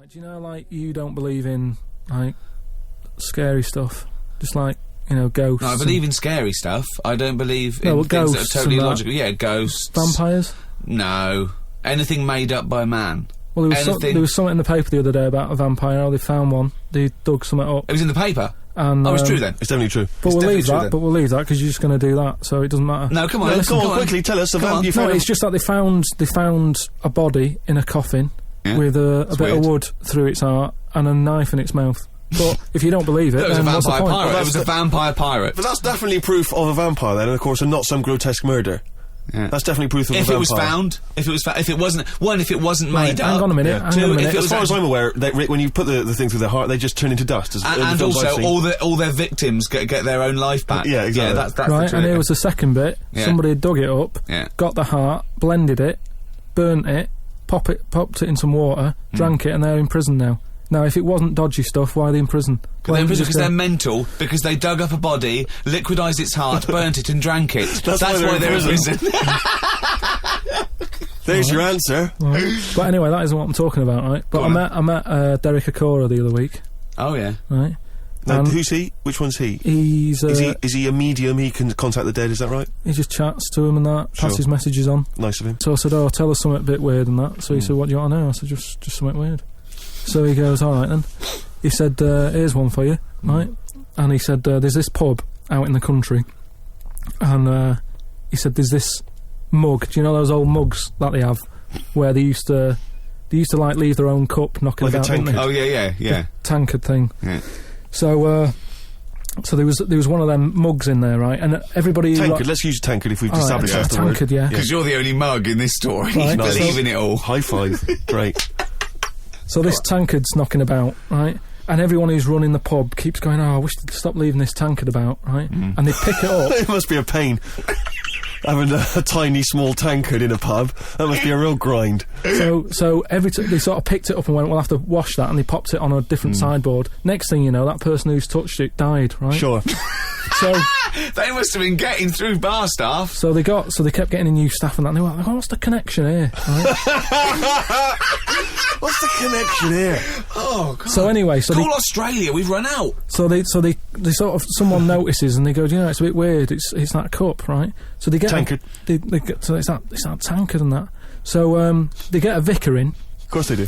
Do you know, like, you don't believe in, like, scary stuff? Just like, you know, ghosts. No, I believe in scary stuff. I don't believe in things that are totally illogical. Yeah, ghosts. Vampires? No. Anything made up by man. Well, there was something in the paper the other day about a vampire. How they found one. They dug something up. It was in the paper? And, it's true then. It's definitely true. But we'll leave that. But we'll leave that because you're just going to do that, so it doesn't matter. No, come on. Come on, quickly tell us. No, it's just that they found a body in a coffin with a bit of wood through its heart and a knife in its mouth. But if you don't believe it, then what's the point? Pirate. It was a vampire pirate. But that's definitely proof of a vampire then, and of course, and not some grotesque murder. Yeah. That's definitely proof of a vampire. If it wasn't made up. Hang on a minute. As far as I'm aware, when you put the thing through their heart, they just turn into dust. And also, all their victims get their own life back. Yeah, exactly. Yeah, that's right. And here was the second bit. Yeah. Somebody had dug it up, got the heart, blended it, burnt it, popped it in some water, drank it, and they're in prison now. Now, if it wasn't dodgy stuff, why are they in prison? They're in prison because they're mental, because they dug up a body, liquidised its heart, burnt it and drank it. That's why they're in prison. There's your answer. Right. But anyway, that isn't what I'm talking about, right? But I met Derek Acorah the other week. Oh, yeah. Right. Who's he? Which one's he? Is he a medium? He can contact the dead, is that right? He just chats to him and that, passes messages on. Nice of him. So I said, tell us something a bit weird and that. So he said, what do you want to know? I said, just something weird. So he goes, alright then. He said, here's one for you, right? And he said, there's this pub out in the country. And he said, there's this mug. Do you know those old mugs that they have? Where they used to like leave their own cup knocking like about, didn't they? Oh, yeah. The tankard thing. Yeah. So there was one of them mugs in there, right? And everybody... Tankard, let's use tankard if we've established that's the word. Tankard, yeah. Because you're the only mug in this story. Right. You believe in it all. High five. Great. So this tankard's knocking about, right? And everyone who's running the pub keeps going, I wish they'd stop leaving this tankard about, right? And they pick it up. It must be a pain. Having a tiny, small tankard in a pub. That must be a real grind. So every they sort of picked it up and went, we'll have to wash that, and they popped it on a different sideboard. Next thing you know, that person who's touched it died, right? Sure. So they must have been getting through bar staff. So they kept getting in new staff and that, and they were like, what's the connection here? Right? What's the connection here? Oh, God. So anyway, call Australia, we've run out. So they sort of, someone notices and they go, it's a bit weird, it's that cup, right? So they get tankard. So it's that tankard and that. So they get a vicar in. Of course they do.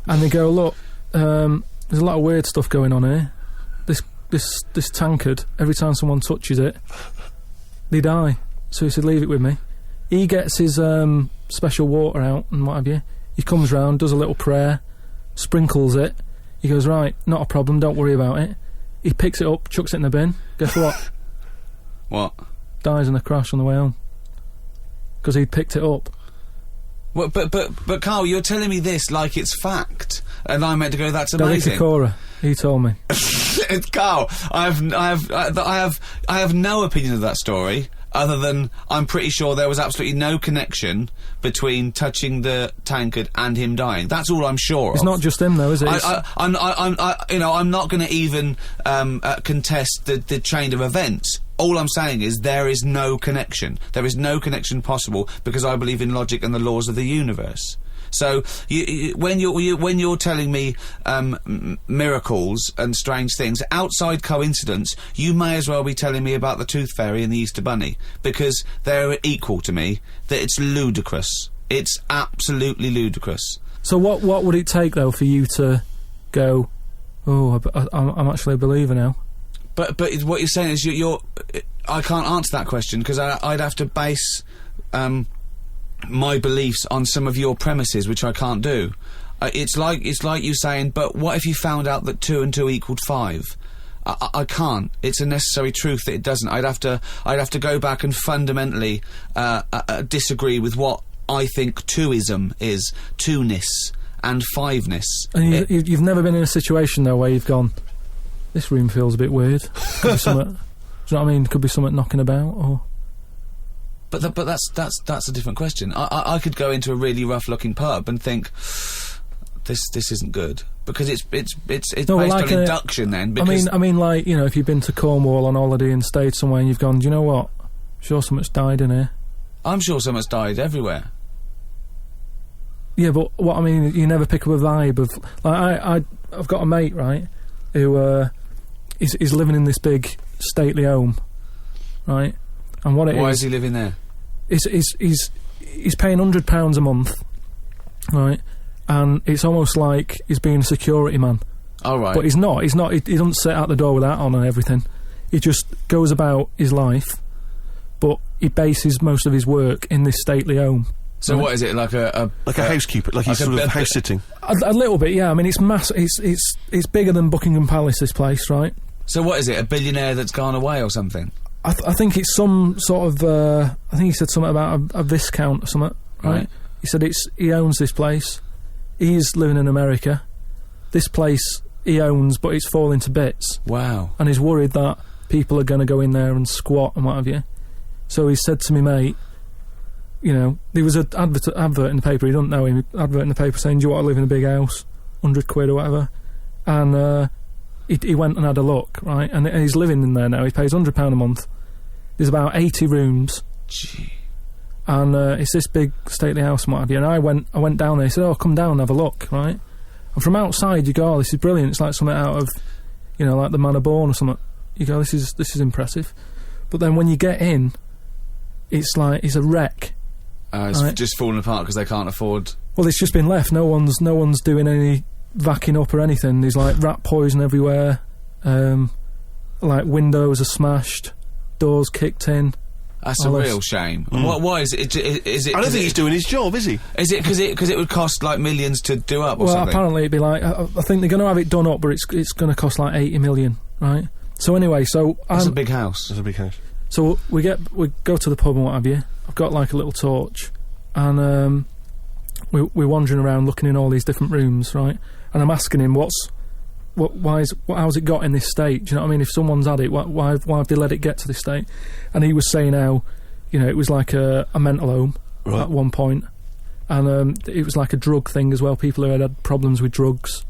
And they go, look, there's a lot of weird stuff going on here. This tankard, every time someone touches it, they die. So he said, leave it with me. He gets his special water out and what have you. He comes round, does a little prayer, sprinkles it. He goes, right, not a problem, don't worry about it. He picks it up, chucks it in the bin. Guess what? What? Dies in a crash on the way home. Because he'd picked it up. Well, but Carl, you're telling me this like it's fact, and I'm meant to go, that's amazing. Derek Acorah, he told me. Carl, I have no opinion of that story, other than I'm pretty sure there was absolutely no connection between touching the tankard and him dying. That's all I'm sure of. It's not just him, though, is it? I'm not going to even contest the chain of events. All I'm saying is there is no connection. There is no connection possible because I believe in logic and the laws of the universe. So when you're telling me miracles and strange things outside coincidence, you may as well be telling me about the Tooth Fairy and the Easter Bunny, because they're equal to me. That it's ludicrous. It's absolutely ludicrous. So what would it take though for you to go, I'm actually a believer now? But what you're saying is I can't answer that question because I'd have to base my beliefs on some of your premises, which I can't do. It's like you saying, but what if you found out that 2 and 2 equaled 5? I can't. It's a necessary truth that it doesn't. I'd have to go back and fundamentally disagree with what I think twoism is, two-ness and fiveness. And you've never been in a situation though where you've gone, this room feels a bit weird. Could be something, do you know what I mean? Could be something knocking about, or... But that's a different question. I could go into a really rough-looking pub and think, this isn't good, because it's based on induction then. Because I mean, like, you know, if you've been to Cornwall on holiday and stayed somewhere and you've gone, do you know what? Sure, so much died in here. I'm sure so much died everywhere. Yeah, but what I mean, you never pick up a vibe of... Like, I've got a mate, right, who, is living in this big, stately home, right? And what it is... Why is he living there? He's paying £100 a month, right? And it's almost like he's being a security man. Oh, right. But he's not. He doesn't sit out the door with that on and everything. He just goes about his life, but he bases most of his work in this stately home. So what is it, like a housekeeper, like he's sort of house sitting? A little bit, yeah. I mean, it's massive. It's bigger than Buckingham Palace, this place, right? So what is it, a billionaire that's gone away or something? I think it's some sort of, I think he said something about a viscount or something, right? He said he owns this place. He's living in America. This place he owns, but it's falling to bits. Wow. And he's worried that people are going to go in there and squat and what have you. So he said to me, mate, you know, there was an advert in the paper, he doesn't know him, advert in the paper saying, do you want to live in a big house? 100 quid or whatever. And he went and had a look, right? And he's living in there now. He pays £100 a month. There's about 80 rooms. Gee. And it's this big stately house and what have you. And I went down there. He said, oh, come down and have a look, right? And from outside you go, oh, this is brilliant. It's like something out of, you know, like The Man of Bourne or something. You go, this is impressive. But then when you get in, it's like, it's a wreck. It's just falling apart because they can't afford... Well, it's just been left. No one's doing any vacuuming up or anything. There's like rat poison everywhere. Like windows are smashed, doors kicked in. That's a real shame. Why is it? Is it? I don't think he's doing his job, is he? Is it because it would cost like millions to do up or something? Well, apparently it'd be like I think they're going to have it done up, but it's going to cost like 80 million, right? So anyway, that's a big house. That's a big house. So we go to the pub and what have you. I've got like a little torch, and we're wandering around looking in all these different rooms, right? And I'm asking him how's it got in this state? Do you know what I mean? If someone's had it, why have they let it get to this state? And he was saying how, you know, it was like a mental home at one point, and it was like a drug thing as well. People who had problems with drugs,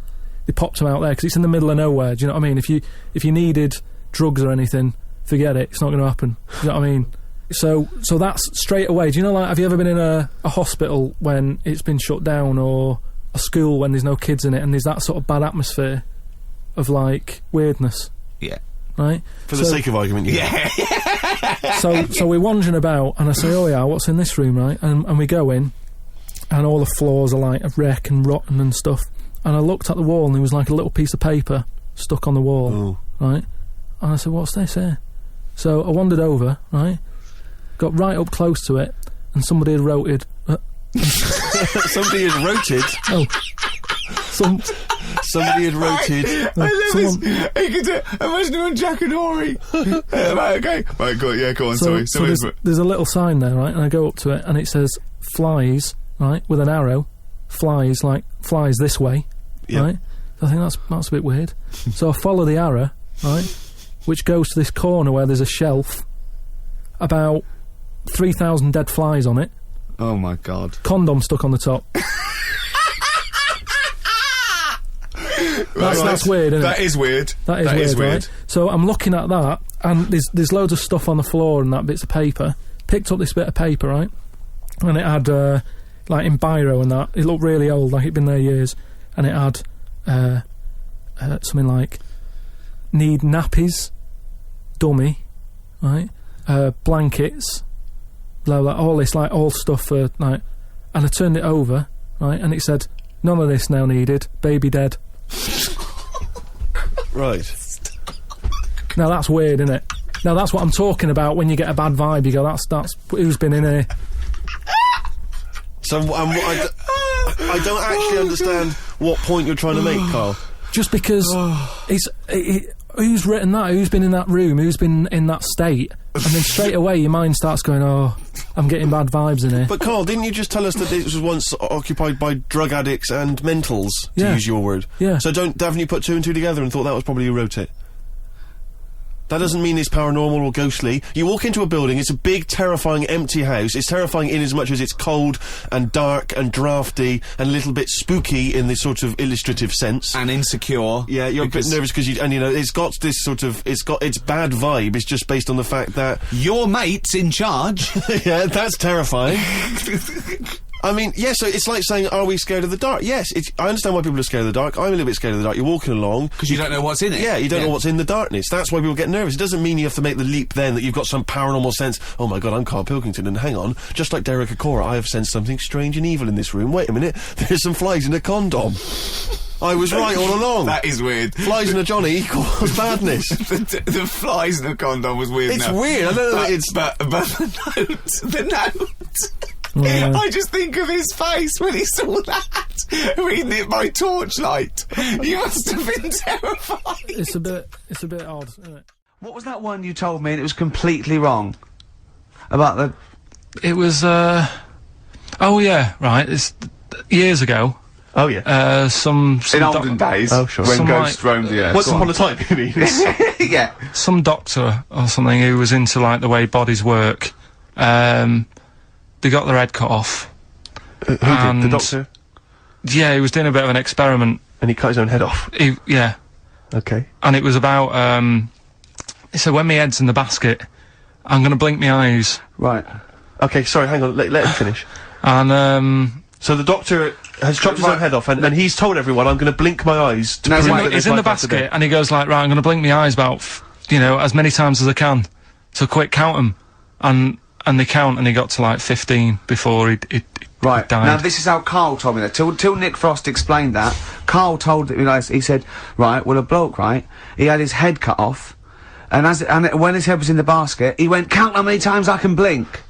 they popped them out there because it's in the middle of nowhere. Do you know what I mean? If you needed drugs or anything, forget it. It's not going to happen. Do you know what I mean? So that's straight away. Do you know, like, have you ever been in a hospital when it's been shut down, or a school when there's no kids in it, and there's that sort of bad atmosphere of like weirdness? Yeah. Right? For the sake of argument, yeah. So we're wandering about, and I say, oh yeah, what's in this room, right? And we go in, and all the floors are like a wreck and rotten and stuff. And I looked at the wall, and there was like a little piece of paper stuck on the wall, right? And I said, what's this here? So I wandered over, right? Got right up close to it, and somebody had wrote it. Somebody had wrote it? Oh. Somebody had wrote it. I love this. You could imagine him on Jack and Horry. Right, okay. Right, go on, sorry. So there's a little sign there, right? And I go up to it, and it says, flies, right? With an arrow. Flies this way, right? So I think that's a bit weird. So I follow the arrow, right? Which goes to this corner where there's a shelf. About 3,000 dead flies on it. Oh my god. Condom stuck on the top. That's weird, isn't it? That is weird. That is weird. Right? So I'm looking at that, and there's loads of stuff on the floor and that, bits of paper. Picked up this bit of paper, right? And it had, like in biro and that, it looked really old, like it'd been there years. And it had something like, need nappies, dummy, right? Blankets, blah blah, all this, like, all stuff for, like, and I turned it over, right, and it said, none of this now needed, baby dead. Right. Now that's weird, isn't it? Now that's what I'm talking about when you get a bad vibe, you go, that's who's been in here. So I don't actually understand what point you're trying to make, Carl. Just because who's written that? Who's been in that room? Who's been in that state? And then straight away your mind starts going, oh, I'm getting bad vibes in here. But Carl, didn't you just tell us that it was once occupied by drug addicts and mentals, to use your word? Yeah. So haven't you put two and two together and thought that was probably who wrote it? That doesn't mean it's paranormal or ghostly. You walk into a building, it's a big, terrifying, empty house. It's terrifying in as much as it's cold and dark and drafty and a little bit spooky in this sort of illustrative sense. And insecure. Yeah, you're a bit nervous because you know, it's got this sort of, it's got its bad vibe. It's just based on the fact that... Your mate's in charge. Yeah, that's terrifying. I mean, yes, so it's like saying, are we scared of the dark? Yes, I understand why people are scared of the dark. I'm a little bit scared of the dark. You're walking along. Because you don't know what's in it. Yeah, you don't know what's in the darkness. That's why people get nervous. It doesn't mean you have to make the leap then that you've got some paranormal sense. Oh my God, I'm Karl Pilkington, and hang on, just like Derek Acorah, I have sensed something strange and evil in this room. Wait a minute, there's some flies in a condom. I was right all along. That is weird. Flies in a Johnny equals badness. the flies in a condom was weird. It's weird. I don't know. But the note. Yeah. I just think of his face when he saw that, reading it by torchlight. You must have been terrified. It's a bit odd, isn't it? What was that one you told me and it was completely wrong? About the... It was, oh yeah, right, it's years ago. Oh yeah. In olden days, oh, sure. when Some ghosts roamed the earth. Once upon a time, you mean? Yeah. Some doctor or something who was into, like, the way bodies work. They got their head cut off. Who did? The doctor? Yeah, he was doing a bit of an experiment. And he cut his own head off? Yeah. Okay. And it was about, he said, when my head's in the basket, I'm gonna blink my eyes. Right. Okay, sorry, hang on, let him finish. And, so the doctor has chopped his own head off, and he's told everyone, I'm gonna blink my eyes to prove that he's in the basket, and he goes like, right, I'm gonna blink my eyes about, as many times as I can. So quick, count them. And they count, and he got to like 15 before he died. Now this is how Karl told me that. Till Nick Frost explained that, Karl told me, he said, right, well a bloke, right, he had his head cut off, and when his head was in the basket, he went, count how many times I can blink.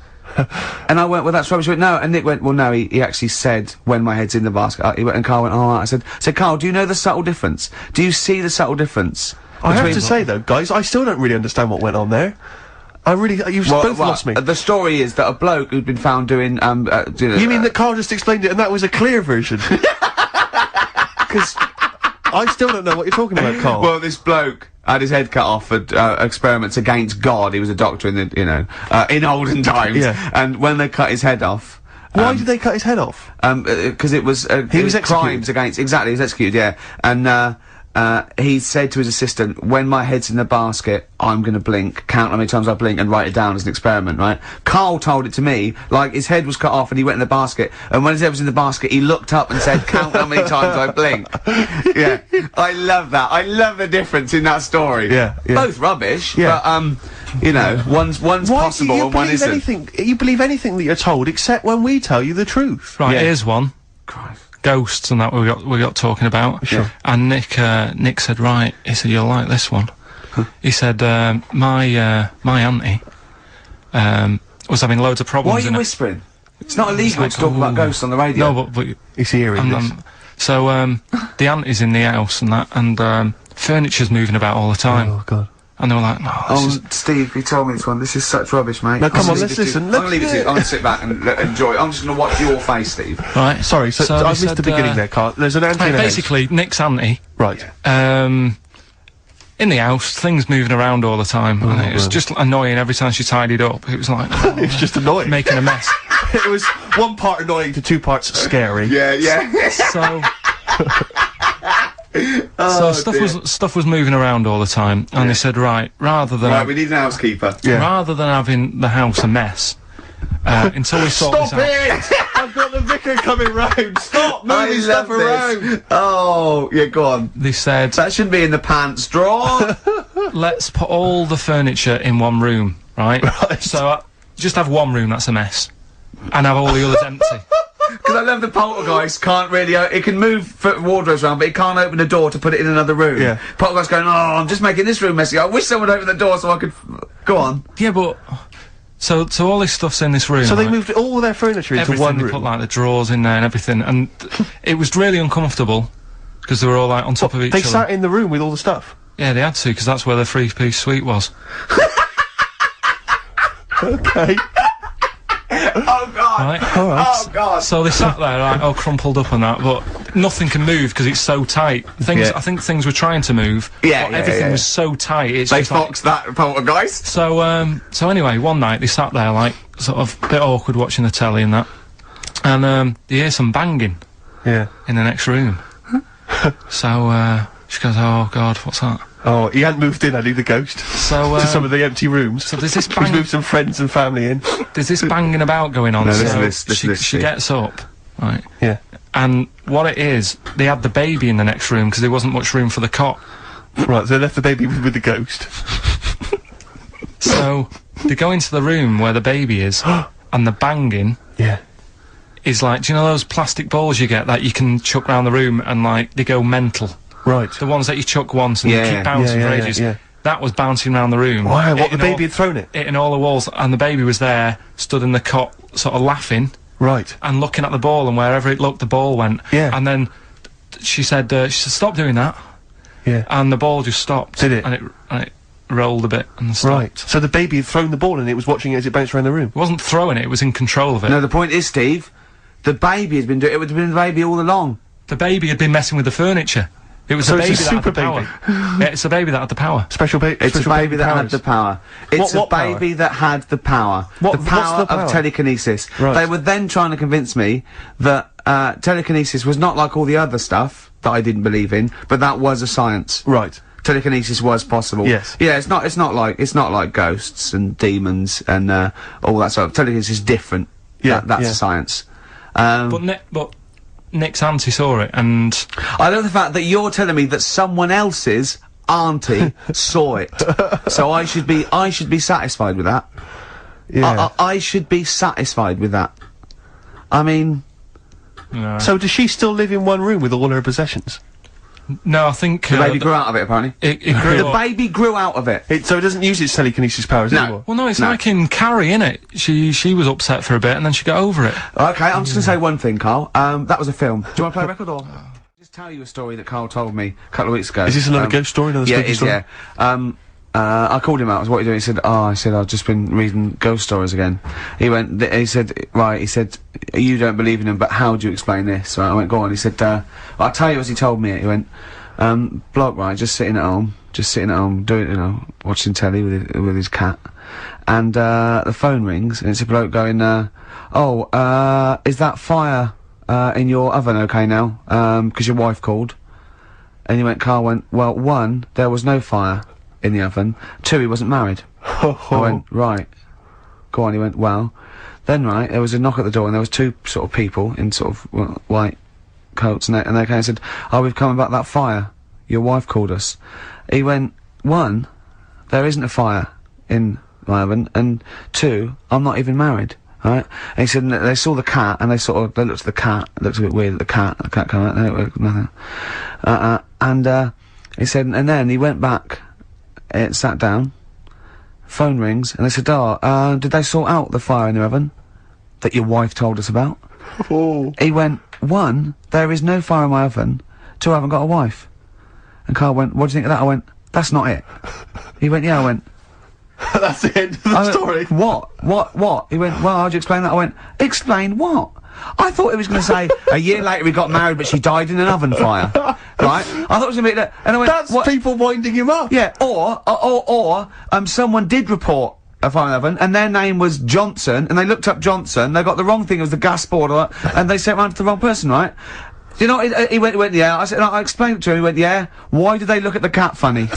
And I went, well that's rubbish. He went, no, and Nick went, well no, he actually said, when my head's in the basket. He went, and Karl went, oh, I said, Karl, do you know the subtle difference? Do you see the subtle difference? I have to say though, guys, I still don't really understand what went on there. You've both lost me. The story is that a bloke who'd been found doing, You mean that Karl just explained it and that was a clear version? Because I still don't know what you're talking about, Karl. Well, this bloke had his head cut off at, experiments against God. He was a doctor in the, in olden times. Yeah. And when they cut his head off... Why did they cut his head off? Because it was, he was executed. Crimes against... Exactly, he was executed, yeah. And, he said to his assistant, when my head's in the basket, I'm gonna blink, count how many times I blink and write it down as an experiment, right? Karl told it to me, like, his head was cut off and he went in the basket, and when his head was in the basket, he looked up and said, count how many times I blink. Yeah. I love that. I love the difference in that story. Yeah. Both rubbish, yeah. but, one's possible and one isn't. You believe anything that you're told, except when we tell you the truth. Right, here's one. Christ. Ghosts and that we got talking about. Sure. And Nick said, right, he said, you'll like this one. He said, my auntie, was having loads of problems. Why are you whispering? It's not illegal to talk about ghosts on the radio. No, but he's hearing this. So, the auntie's in the house and that, and, furniture's moving about all the time. Oh, God. And they were like, no, this is... Steve, you told me this one. This is such rubbish, mate. Now, come on, let's listen. I'm gonna leave it to you. I'm gonna sit back and enjoy it. I'm just gonna watch your face, Steve. Right. Sorry, so I missed the beginning there, Karl. There's an auntie in the house. Basically, Nick's auntie. Right. In the house, things moving around all the time. Oh, and it was just annoying every time she tidied up. It was like... Oh, it was just annoying. Making a mess. It was one part annoying to two parts scary. Yeah. So... stuff was moving around all the time, and they said, right, rather than... we need an housekeeper. Yeah. Rather than having the house a mess, until we sort this out... Stop it! I've got the vicar coming round! Stop moving stuff around! Oh, yeah, go on. They said... That should be in the pants drawer! Let's put all the furniture in one room, right? So, just have one room that's a mess, and have all the others empty. Because I love the poltergeist can't really... it can move wardrobes around, but it can't open a door to put it in another room. Yeah. Poltergeist going, oh, I'm just making this room messy. I wish someone would open the door so I could... Go on. Yeah, but... So all this stuff's in this room. So they right? moved all their furniture into everything, one room? They put, like, the drawers in there and everything, and it was really uncomfortable, because they were all, like, on top of each other. They sat in the room with all the stuff? Yeah, they had to, because that's where the three-piece suite was. Okay. Oh, God! Right? All right. Oh, God! So they sat there, like, all crumpled up and that, but nothing can move because it's so tight. I think things were trying to move, but everything was so tight, it's They just foxed that poltergeist? So anyway, one night they sat there, like, sort of a bit awkward watching the telly and that, and they hear some banging in the next room. So she goes, oh God, what's that? Oh, he hadn't moved in, had he, the ghost? So, to some of the empty rooms. So there's this He's moved some friends and family in. There's this banging about going on. No, so she gets up, right? Yeah. And what it is, they had the baby in the next room because there wasn't much room for the cot. Right, so they left the baby with the ghost. So they go into the room where the baby is, and the banging is like, do you know those plastic balls you get that you can chuck around the room and like they go mental? Right. The ones that you chuck once and they keep bouncing for ages. That was bouncing around the room. Wow, what, the baby had thrown it? Hitting all the walls, and the baby was there, stood in the cot, sort of laughing. Right. And looking at the ball, and wherever it looked, the ball went. Yeah. And then she said, stop doing that. Yeah. And the ball just stopped. Did it? And it rolled a bit and stopped. Right. So the baby had thrown the ball and it was watching it as it bounced around the room? It wasn't throwing it, it was in control of it. No, the point is, Steve, the baby has been doing it. It would have been the baby all along. The baby had been messing with the furniture. It was So the it's baby a that had the super power. Yeah, it's the baby that had the power. Special baby. It's a baby that had the power. It's a baby that had the power. What- the power what's the power? of telekinesis. Right. They were then trying to convince me that telekinesis was not like all the other stuff that I didn't believe in, but that was a science. Right. Telekinesis was possible. Yes. Yeah, it's not like ghosts and demons and all that sort of. Telekinesis is different. Yeah, That's a science. But Nick's auntie saw it, and I love the fact that you're telling me that someone else's auntie saw it. So I should be satisfied with that. Yeah. I should be satisfied with that. I mean, no. So does she still live in one room with all her possessions? No, I think the baby grew out of it, apparently. It grew The up. baby grew out of it. So it doesn't use its telekinesis powers No. anymore? Well, no, it's No. like in Carrie, innit? She was upset for a bit, and then she got over it. Okay, I'm just gonna say one thing, Carl. That was a film. Do you want to play a record or? Just tell you a story that Carl told me a couple of weeks ago. Is this another ghost story, another yeah, spooky it is, story? Yeah. I called him out. I was, what are you doing? He said, I've just been reading ghost stories again. He went, he said, you don't believe in them, but how do you explain this? Right, I went, go on. He said, I'll tell you as he told me it. He went, bloke, right, just sitting at home, doing, watching telly with his cat. And, the phone rings, and it's a bloke going, is that fire, in your oven okay now? 'Cause your wife called. And Carl went, well, 1, there was no fire in the oven. 2, he wasn't married. I went, right. Go on, he went, well. Then, right, there was a knock at the door, and there was 2 sort of people in sort of white coats, and they came and said, we've come about that fire. Your wife called us. He went, 1, there isn't a fire in my oven, and 2, I'm not even married. Right? And he said, and they saw the cat, and they looked at the cat, it looked a bit weird at the cat came out, nothing. And he said, and then he went back, sat down, phone rings, and they said, did they sort out the fire in the oven that your wife told us about? He went, 1, there is no fire in my oven, 2, I haven't got a wife. And Carl went, what do you think of that? I went, that's not it. He went, yeah. I went, That's the end of the story. What? He went, well, how'd you explain that? I went, explain what? I thought he was going to say, a year later he got married, but she died in an oven fire. Right? I thought it was going to be that. And I went, That's people winding him up. Yeah, or someone did report a fire in the oven, and their name was Johnson, and they looked up Johnson, they got the wrong thing, it was the gas board, and they sent it round to the wrong person, right? You know, he went, yeah. I said, I explained it to him, he went, yeah. Why did they look at the cat funny?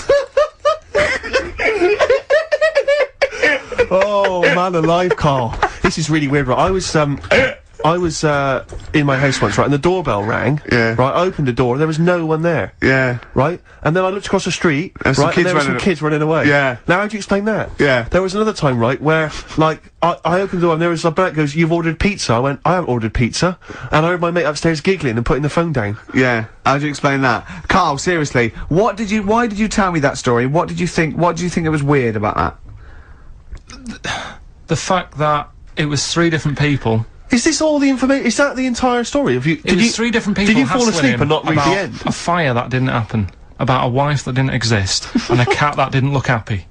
Oh, man alive, Carl. This is really weird, right? I was in my house once, right, and the doorbell rang. Yeah. Right, I opened the door, there was no one there. Yeah. Right? And then I looked across the street, There's right, some and there were some kids running away. Yeah. Now, how do you explain that? Yeah. There was another time, right, where, like, I opened the door and there was a bloke goes, you've ordered pizza. I went, I haven't ordered pizza. And I heard my mate upstairs giggling and putting the phone down. Yeah. How do you explain that? Carl, seriously, why did you tell me that story? What did you think it was weird about that? The fact that it was 3 different people. Is this all the information? Is that the entire story? It was 3 different people. Did you fall hassling asleep him and not read about the end? A fire that didn't happen, about a wife that didn't exist, and a cat that didn't look happy.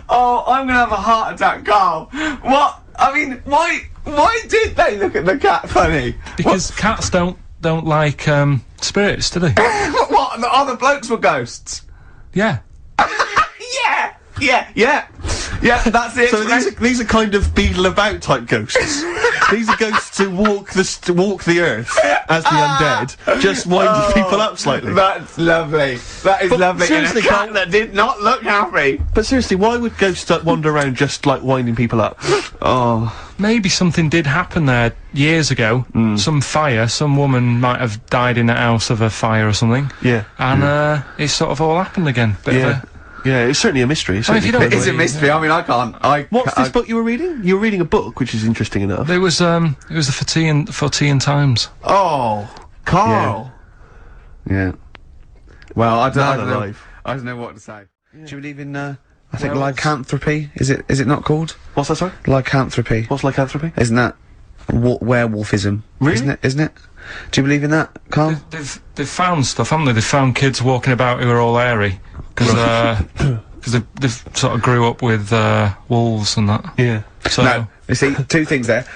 Oh, I'm gonna have a heart attack, Carl. What? I mean, why did they look at the cat funny? Because cats don't like spirits, do they? What? The other blokes were ghosts? Yeah. Yeah. Yeah, that's the So explanation. these are kind of beetle about type ghosts. These are ghosts who walk the earth as the undead, just winding people up slightly. That's lovely. That is lovely. seriously, and a cat Carl- that did not look happy. But seriously, why would ghosts wander around just like winding people up? Oh. Maybe something did happen there years ago. Some fire, some woman might have died in a house of a fire or something. Yeah. And it sort of all happened again. Bit of Yeah. Yeah, it's certainly a mystery. I mean, if you don't It is a mystery. I mean, I can't. What's this book you were reading? You were reading a book, which is interesting enough. It was the for Tea and Times. Oh, Carl. Yeah. Well, I Man don't know. alive. I don't know what to say. Do you believe in? I think lycanthropy. Is it not called What's that, sorry? lycanthropy? What's lycanthropy? Isn't that werewolfism? Really? Isn't it? Do you believe in that, Carl? They've found stuff, haven't they? They've found kids walking about who are all hairy because they've sort of grew up with wolves and that. Yeah. So No. You see, two things there.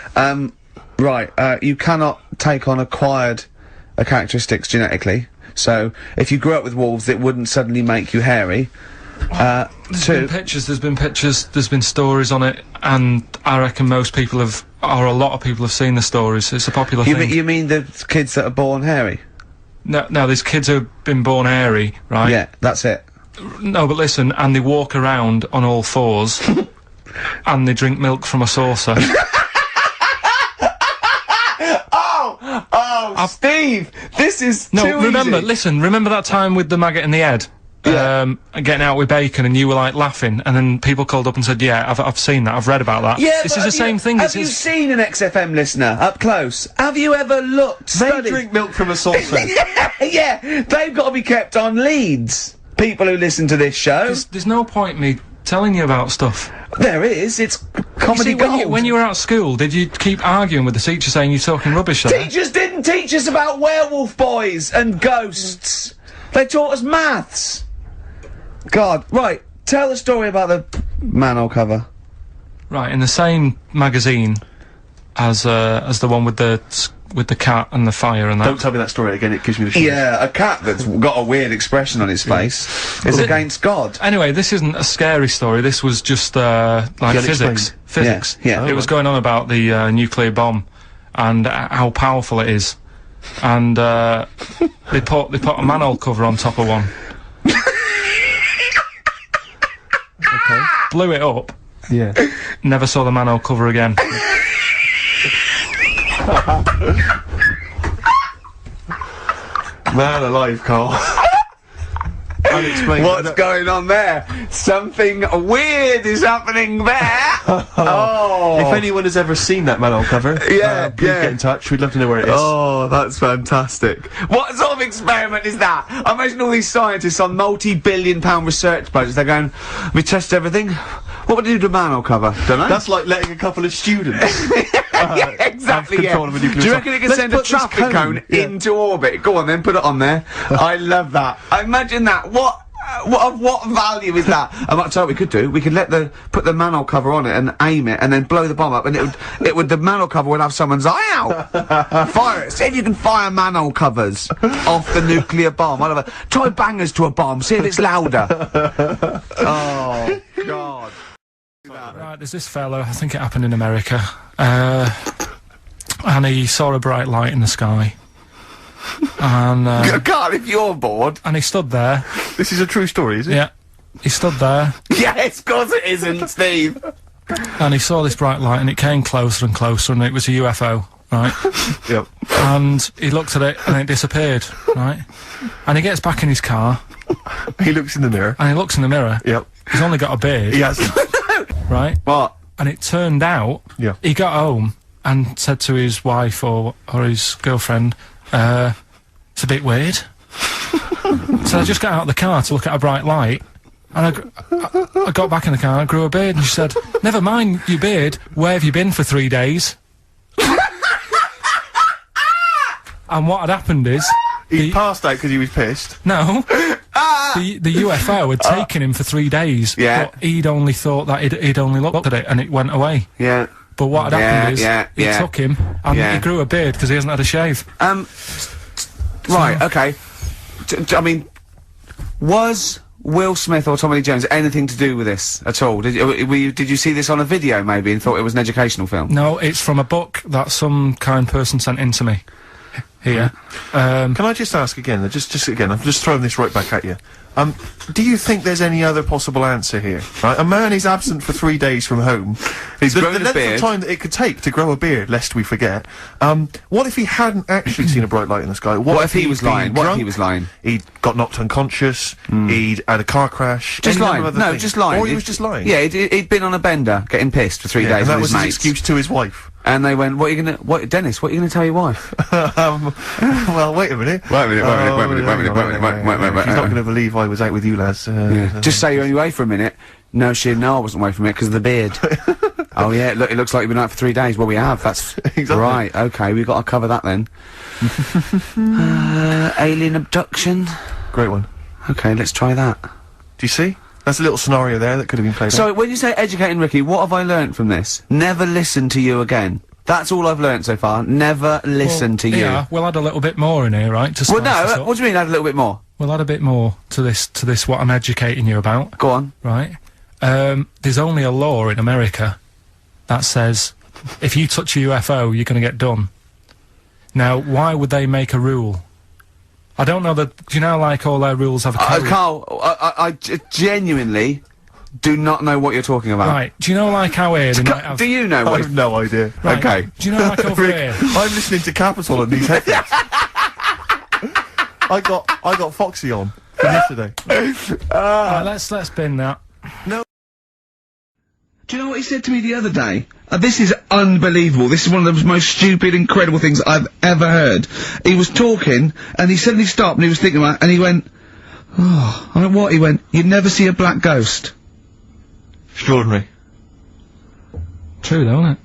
Right. You cannot take on acquired characteristics genetically. So if you grew up with wolves, it wouldn't suddenly make you hairy. there's been pictures. There's been stories on it, and I reckon a lot of people have seen the stories. It's a popular thing. You mean the kids that are born hairy? No, there's kids who've been born hairy, right? Yeah, that's it. No, but listen, and they walk around on all fours, and they drink milk from a saucer. Steve, this is remember that time with the maggot in the head? Yeah. Getting out with bacon, and you were like laughing, and then people called up and said, "Yeah, I've seen that. I've read about that." Yeah, this but is the same thing. Have you seen an XFM listener up close? Have you ever looked? They studied? drink milk from a saucer. Yeah, they've got to be kept on leads. People who listen to this show. There's no point me telling you about stuff. There is. It's comedy You see, gold. when you were at school, did you keep arguing with the teacher saying you're talking rubbish there? Teachers didn't teach us about werewolf boys and ghosts. They taught us maths. God, right. Tell the story about the manhole cover. Right, in the same magazine as the one with the cat and the fire and that. Don't tell me that story again, it gives me the shivers. Yeah, a cat that's got a weird expression on its face is against God. Anyway, this isn't a scary story. This was just like physics. Physics. Yeah. It was going on about the nuclear bomb and how powerful it is. And they put a manhole cover on top of one. Okay. Blew it up. Yeah. Never saw the manhole cover again. Man alive, Carl. Unexplained. What's going on there? Something weird is happening there. Oh. If anyone has ever seen that manhole cover, please get in touch. We'd love to know where it is. Oh, that's fantastic. What sort of experiment is that? I imagine all these scientists on multi-billion-pound research budgets, they're going, we test everything. What would you do to manhole cover? Don't know. That's like letting a couple of students yeah, exactly, have control of a nuclear Do you site. reckon it can Let's send a put this traffic cone into orbit? Go on then, put it on there. I love that. Imagine that. What value is that? I might tell you what we could do. We could put the manhole cover on it and aim it, and then blow the bomb up, and the manhole cover would have someone's eye out. Fire it. See if you can fire manhole covers off the nuclear bomb. I love it. Try bangers to a bomb. See if it's louder. Oh God. Right, there's this fellow, I think it happened in America, and he saw a bright light in the sky. And God, if you're bored. and he stood there. This is a true story, is it? Yeah. He stood there, Yes, of course it isn't, Steve. and he saw this bright light, and it came closer and closer, and it was a UFO, right? Yep. And he looked at it, and it disappeared, right? And he gets back in his car, He looks in the mirror. and he looks in the mirror. Yep. He's only got a beard, He has. right? What? And it turned out, Yeah. he got home and said to his wife or his girlfriend, it's a bit weird. So I just got out of the car to look at a bright light, and I got back in the car and I grew a beard, and she said, never mind your beard, where have you been for 3 days? And what had happened is... He passed out because he was pissed. No. The UFO had taken him for 3 days. Yeah. But he'd only thought that he'd only looked at it and it went away. Yeah. But what had happened is, he took him and Yeah. he grew a beard because he hasn't had a shave. Right, okay. I mean, was Will Smith or Tommy Lee Jones anything to do with this at all? Did you see this on a video maybe and thought it was an educational film? No, it's from a book that some kind person sent in to me. Here. Can I just ask again, just again, I'm just throwing this right back at you. Do you think there's any other possible answer here? Right, a man is absent for 3 days from home. He's grown a the length beard. of time that it could take to grow a beard, lest we forget. What if he hadn't actually seen a bright light in the sky? What if he was he'd been lying? What if drunk? he was lying? He'd got knocked unconscious. He'd had a car crash. Just any lying. number of No, other things. just lying. Or he was just lying. Yeah, he'd been on a bender, getting pissed for 3 days and that with was his his mates. excuse to his wife. And they went, Dennis, what are you gonna tell your wife? Well, wait a minute. Wait a minute. She's not going to believe I was out with you, lads. Just say you're only away for a minute. No, she didn't know I wasn't away from it because of the beard. Oh yeah, look, it looks like you've been out for 3 days. Well, we have. That's Exactly. right. Okay, we've got to cover that then. Alien abduction. Great one. Okay, let's try that. Do you see? That's a little scenario there that could have been played out. So, when you say educating Ricky, what have I learnt from this? Never listen to you again. That's all I've learnt so far. Never listen to you. Yeah, we'll add a little bit more in here, right? To Well, spice this no, up. what do you mean add a little bit more? We'll add a bit more to this, what I'm educating you about, Go on. right? There's only a law in America that says if you touch a UFO, you're gonna get done. Now, why would they make a rule? I don't know that. Do you know, like, all their rules have a code? Carl, I genuinely do not know what you're talking about. Right. Do you know, like, how here they might have... Do you know I what? have no idea. Right, Okay. Do you know, like, over Rick, here... I'm listening to Capital on these headphones. I got Foxy on from yesterday. Right, let's bin that. Do you know what he said to me the other day? This is unbelievable. This is one of the most stupid, incredible things I've ever heard. He was talking, and he suddenly stopped, and he was thinking about it, and he went, oh, I went, what? He went, you'd never see a black ghost. Extraordinary. True, though, isn't it?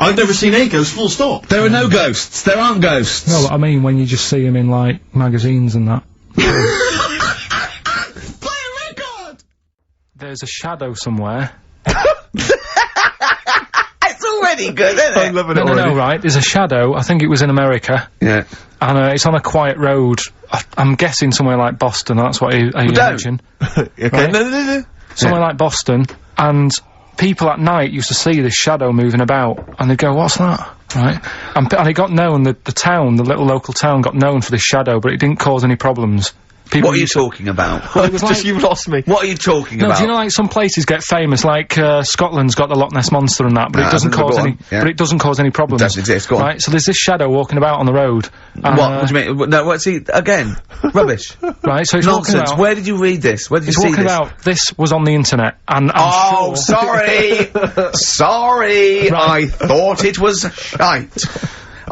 I've never seen a ghost, full stop. There are no ghosts. There aren't ghosts. No, what I mean when you just see them in, like, magazines and that. Play a record! There's a shadow somewhere. It's already good, isn't I'm loving it No, already. right, there's a shadow, I think it was in America, Yeah. and it's on a quiet road. I'm guessing somewhere like Boston, that's what I imagine. Okay, Right. no. Somewhere like Boston, and people at night used to see this shadow moving about, and they'd go, what's that? Right? And it got known, the town, the little local town got known for this shadow, but it didn't cause any problems. People What are you used to- talking about? Well, it was Just like- you've lost me. What are you talking No, about? do you know, like, some places get famous, like, Scotland's got the Loch Ness Monster and that, but No, it doesn't go cause on, any, yeah. but it doesn't cause any problems. Doesn't exist, go on. Right, so there's this shadow walking about on the road. and, What do you mean? No, what's he, again? Rubbish. Right, so it's walking Nonsense. about, Where did you read this? Where did you it's see walking this? about, this was on the internet, and I'm Oh, sure... sorry! Sorry! Right. I thought it was shite.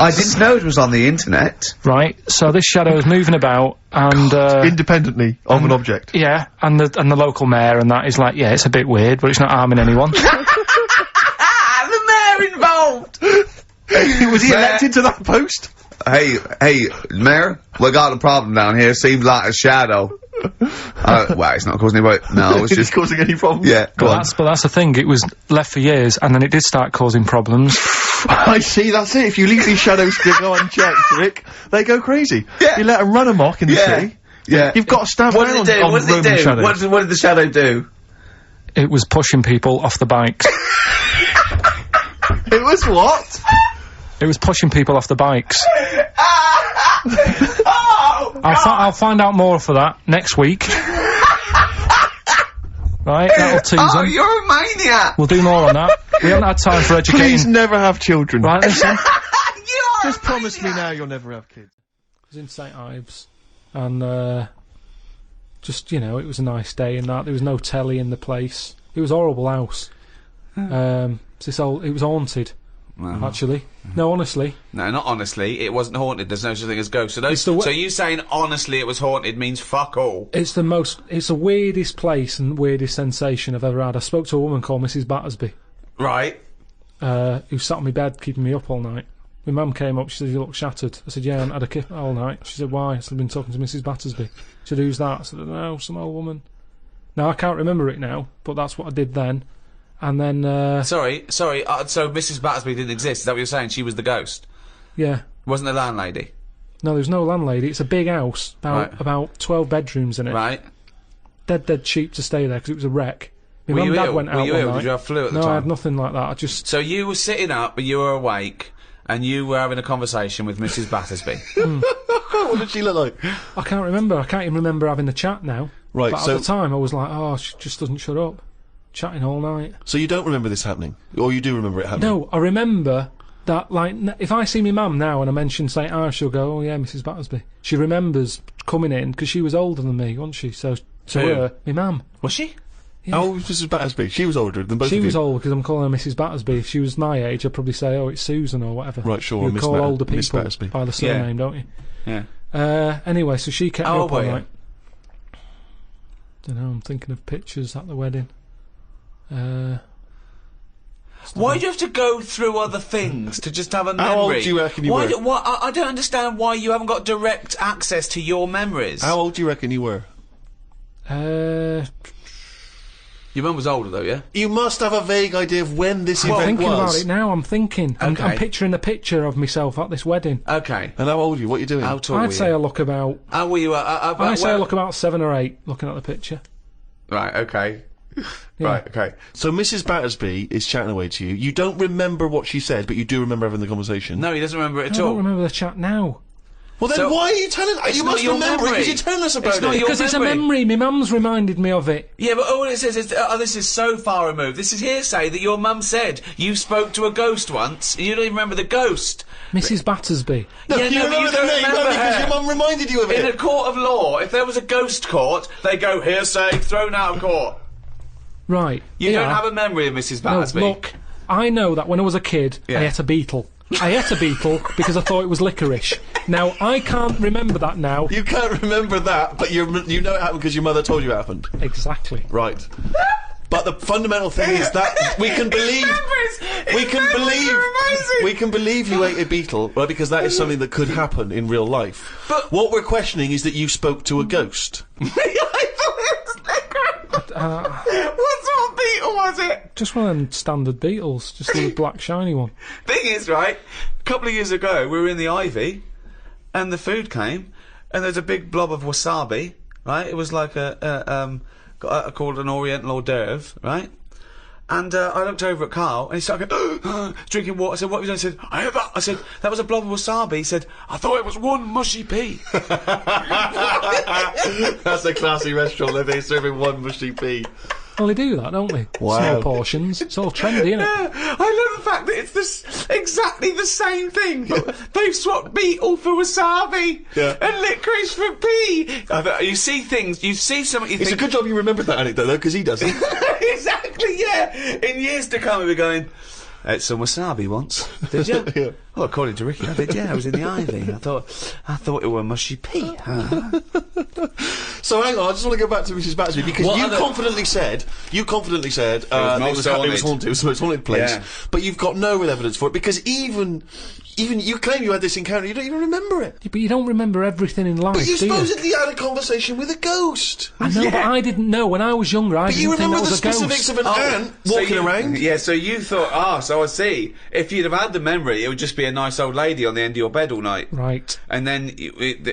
I didn't know it was on the internet. Right, so this shadow is moving about, and, Independently of an object. yeah, and the local mayor and that is like, yeah, it's a bit weird, but it's not harming anyone. The mayor involved! Was he Mayor. elected to that post? Hey, Mayor, we got a problem down here. Seems like a shadow. Well, it's not causing any... No, it's Is just... it causing any problems? Yeah, go on. But that's the thing, it was left for years, and then it did start causing problems. I see, that's it. If you leave these shadows to go unchecked, Rick, they go crazy. Yeah. You let them run amok in the Yeah. city. Yeah. You've got to stand What down did it do? on What did it Roman do? shadows. What did the shadow do? It was pushing people off the bikes. It was what? It was pushing people off the bikes. Oh! I'll find out more for that next week. Right, that'll tease Oh, them. you're a maniac! We'll do more on that. We haven't had time for Please educating. never have children. Right, listen. You're Just promise me now you'll never have kids. I was in St Ives, and just, you know, it was a nice day and that. There was no telly in the place. It was a horrible house. It was haunted, actually. No, honestly. No, not honestly. It wasn't haunted. There's no such thing as ghosts. So, It's the so you saying honestly it was haunted means fuck all. It's the weirdest place and weirdest sensation I've ever had. I spoke to a woman called Mrs. Battersby, Right. who sat on my bed keeping me up all night. My mum came up, she said, you look shattered. I said, yeah, I haven't had a kip all night. She said, why? I said, I've been talking to Mrs. Battersby. She said, who's that? I said, no, some old woman. Now, I can't remember it now, but that's what I did then. And then, Sorry. So Mrs. Battersby didn't exist. Is that what you're saying? She was the ghost. yeah. Wasn't the landlady. No, there's no landlady. It's a big house, Right. about 12 bedrooms in it. Right. dead cheap to stay there because it was a wreck. My Were mum you and dad ill? went out Were you one ill? night. Did you have flu at the No, I time? had nothing like that. I just... So you were sitting up, but you were awake, and you were having a conversation with Mrs. Battersby. What did she look like? I can't remember. I can't even remember having the chat now. Right, But so- at the time, I was like, oh, she just doesn't shut up. Chatting all night. So you don't remember this happening? Or you do remember it happening? No, I remember that, like, if I see my mum now and I mention St. Ives, she'll go, oh, yeah, Mrs. Battersby. She remembers coming in, because she was older than me, wasn't she? So, to Who? her, my mum. Was she? How old was Mrs. Battersby? She was older than both She of you. was old because I'm calling her Mrs. Battersby. If she was my age, I'd probably say, oh, it's Susan or whatever. Right, sure, You Miss call older Miss people Battersby. by the surname, don't you? Yeah. Anyway, so she kept How me old up all were you? night. Don't know, I'm thinking of pictures at the wedding. Why do you have to go through other things to just have a memory? How old do you reckon you were? I don't understand why you haven't got direct access to your memories. How old do you reckon you were? Your mum was older, though, yeah? You must have a vague idea of when this I'm event thinking was. about it now, I'm thinking. I'm Okay. picturing a picture of myself at this wedding. Okay. And how old are you? What are you doing? How tall were I'd you? say I look about... How were you? I'd say I look about 7 or 8, looking at the picture. Right, okay. Right, okay. So Mrs. Battersby is chatting away to you. You don't remember what she said, but you do remember having the conversation. No, he doesn't remember it I at don't all. remember the chat now. Well, then So- why are you telling us? It's You not must your remember it memory. because you're telling us about It's not it. your Because it's a memory. memory, my mum's reminded me of it. Yeah, but all it says is, oh, this is so far removed. This is hearsay that your mum said you spoke to a ghost once. And you don't even remember the ghost. Mrs. Battersby. No, Yeah, you no, but remember you the don't name remember only because her. your mum reminded you of In a it. court of law, if there was a ghost court, they go hearsay, thrown out of court. Right. You yeah. don't have a memory of Mrs. No, Battersby. look, I know that when I was a kid, Yeah. I ate a beetle. I ate a beetle because I thought it was licorice. Now, I can't remember that now. You can't remember that, but you know it happened because your mother told you it happened. Exactly. Right. But the fundamental thing is that we can believe we can believe you ate a beetle, right? Because that is something that could happen in real life. But- what we're questioning is that you spoke to a ghost. What sort of beetle was it? Just one of them standard beetles, just a little black shiny one. Thing is, right, a couple of years ago, we were in the Ivy, and the food came, and there's a big blob of wasabi, right? It was like called an Oriental hors d'oeuvre, right? And I looked over at Carl, and he started going, drinking water. I said, what have you done? He said, I had that. I said, that was a blob of wasabi. He said, I thought it was one mushy pea. That's a classy restaurant where they're serving one mushy pea. Well, they do that, don't they? Wow. Small portions. It's all trendy, isn't it? I love the fact that it's exactly the same thing, but they've swapped beetle for wasabi and licorice for pea. You see things, you see something, you It's a think... good job you remembered that anecdote, though, because he doesn't. Exactly, yeah. In years to come, we'll be going, ate some wasabi once. Did you? Yeah. Well, according to Ricky, I did, yeah. I was in the Ivy. I thought it were mushy pea. So hang on, I just want to go back to Mrs. Battersby because What you other- confidently said it was haunted. It was the most haunted place. Yeah. But you've got no real evidence for it because even you claim you had this encounter, you don't even remember it. But you don't remember everything in life, But you do you? supposedly had a conversation with a ghost. I know, but I didn't know. When I was younger, I But you didn't think remember that the was a specifics ghost. of an ant walking around. Yeah, so you thought, so I see. If you'd have had the memory, it would just be a nice old lady on the end of your bed all night. Right. And then...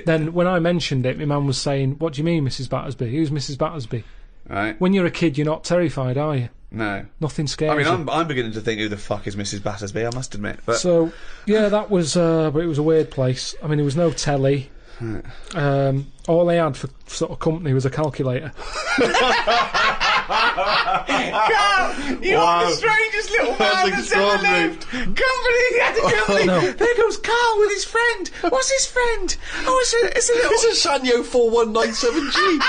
Then, when I mentioned it, my mum was saying, what do you mean, Mrs. Battersby? Who's Mrs. Battersby? Right? When you're a kid, you're not terrified, are you? No. Nothing scares I mean, you. I'm beginning to think who the fuck is Mrs. Battersby, I must admit. But So, yeah, that was, but it was a weird place. I mean, there was no telly. All they had for sort of company was a calculator. Carl, you are the strangest little man That's that's ever extraordinary. lived. Company, had a company. No. There goes Carl with his friend. What's his friend? Oh, it's a little... It's a Sanyo 4197G.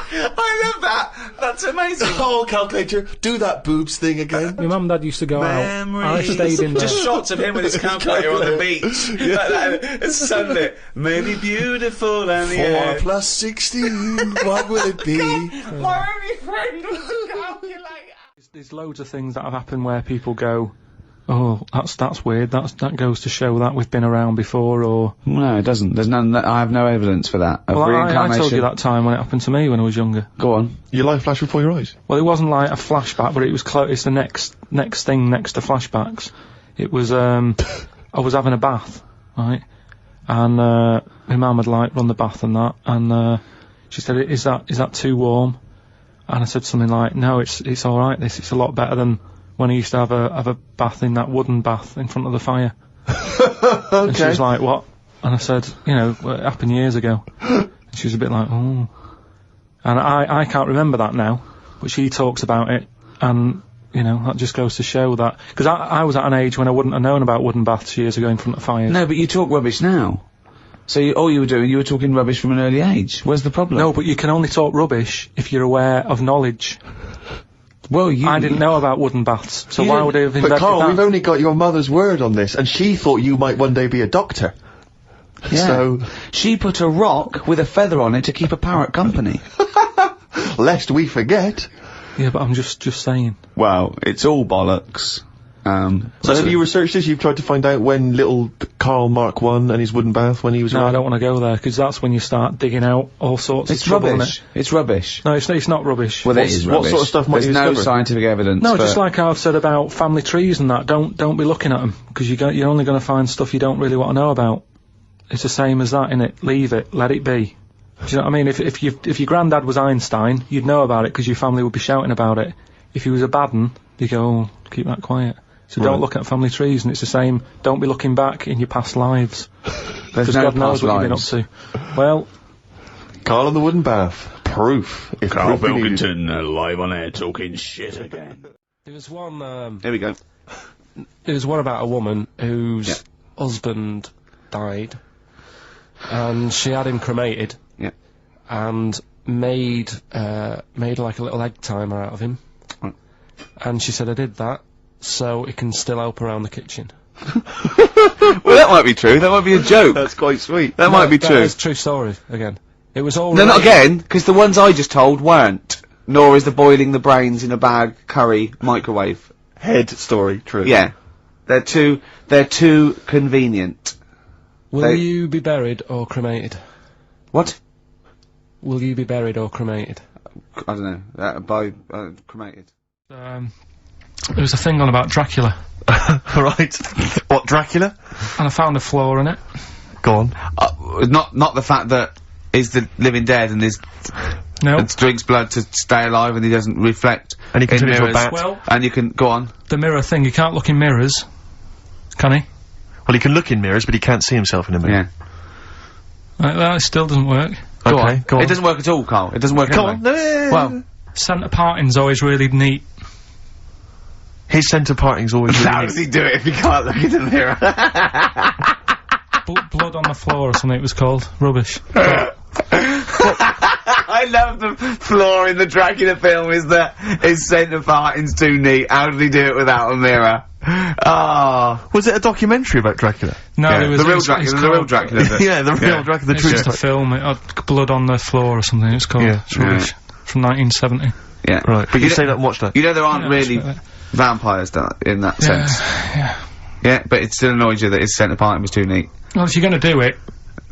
I love that. That's amazing. Oh, calculator, do that boobs thing again. My mum and dad used to go out. I stayed in there. Just shots of him with his calculator on the beach. Like that. It's sunlit. Maybe beautiful and the 4 air. plus 16, what will it be? My only friend was a calculator. There's loads of things that have happened where people go, oh, that's weird. That goes to show that we've been around before, or... No, it doesn't. There's none. I have no evidence for that. Of Well, I reincarnation. told you that time when it happened to me when I was younger. Go on. Your life flashed before your eyes. Well, it wasn't like a flashback, but it was close. It's the next thing next to flashbacks. It was, I was having a bath, right? And, my mum had, like, run the bath and that, and, She said, is that too warm? And I said something like, no, it's alright, it's a lot better than when I used to have a bath in that wooden bath in front of the fire. Okay. And she was like, what? And I said, you know, it happened years ago. And she was a bit like, oh. And I can't remember that now, but she talks about it, and, you know, that just goes to show that... Because I was at an age when I wouldn't have known about wooden baths years ago in front of fires. No, but you talk rubbish now. So all you were doing, you were talking rubbish from an early age. Where's the problem? No, but you can only talk rubbish if you're aware of knowledge. Well, I didn't know about wooden baths, so why would I have invented But Carl, that? we've only got your mother's word on this, and she thought you might one day be a doctor. Yeah. So, she put a rock with a feather on it to keep a parrot company. lest we forget. Yeah, but I'm just saying. Well, it's all bollocks. So have you researched this? You've tried to find out when little Karl Mark I and his wooden bath, when he was No, around? I don't want to go there, because that's when you start digging out all sorts of trouble, rubbish. It's rubbish. No, it's not rubbish. Well, it is rubbish. What sort of stuff might There's you no discover? scientific evidence. No, but just like I've said about family trees and that, don't be looking at them, because you're only going to find stuff you don't really want to know about. It's the same as that, innit? Leave it, let it be. Do you know what I mean? If your granddad was Einstein, you'd know about it, because your family would be shouting about it. If he was a bad un, you'd go, oh, keep that quiet. So don't look at family trees, and it's the same, don't be looking back in your past lives. There's Because no God knows past what you've lives. been up to. Well, Karl and the wooden bath. Proof. If Karl proof we needed. Pilkington, live on air, talking shit again. There was one, Here we go. there was one about a woman whose husband died, and she had him cremated. Yeah. And made like a little egg timer out of him. Right. And she said, I did that, so it can still help around the kitchen. Well, that might be true. That might be a joke. That's quite sweet. That might be true. That is a true story, again. It was all No, not related- again, because the ones I just told weren't. Nor is the boiling the brains in a bag curry microwave. Head story, true. Yeah. They're too convenient. Will you be buried or cremated? What? Will you be buried or cremated? I don't know. By cremated. there was a thing on about Dracula, Right. What, Dracula? and I found a flaw in it. Go on. Not the fact that he's the living dead and No. and drinks blood to stay alive and he doesn't reflect. And he can in turn into a mirrors. bat. Well, And you can go on. the mirror thing, you can't look in mirrors, can he? Well, he can look in mirrors, but he can't see himself in a mirror. Yeah. That still doesn't work. Go Okay, on. go on. It doesn't work at all, Carl. It doesn't work. Come anyway. on. Well, Centre parting's always really neat. His centre parting's always how really does he do it if he can't look in the mirror? Blood on the floor or something it was called. Rubbish. I love the flaw in the Dracula film is that his centre parting's too neat. How did he do it without a mirror? Ah. Was it a documentary about Dracula? No, Yeah, there was the real it's Dracula. The called- real Dracula. Yeah, the real Dracula, the It's true just a story. film. It had blood on the floor or something. It's called. Yeah. It's rubbish. From 1970. Yeah. Right, but you know- say that and watch that. You know there aren't Yeah, really that's right. vampires in that sense. Yeah. Yeah, but it still annoys you that his centre parting was too neat. Well, if you're going to do it,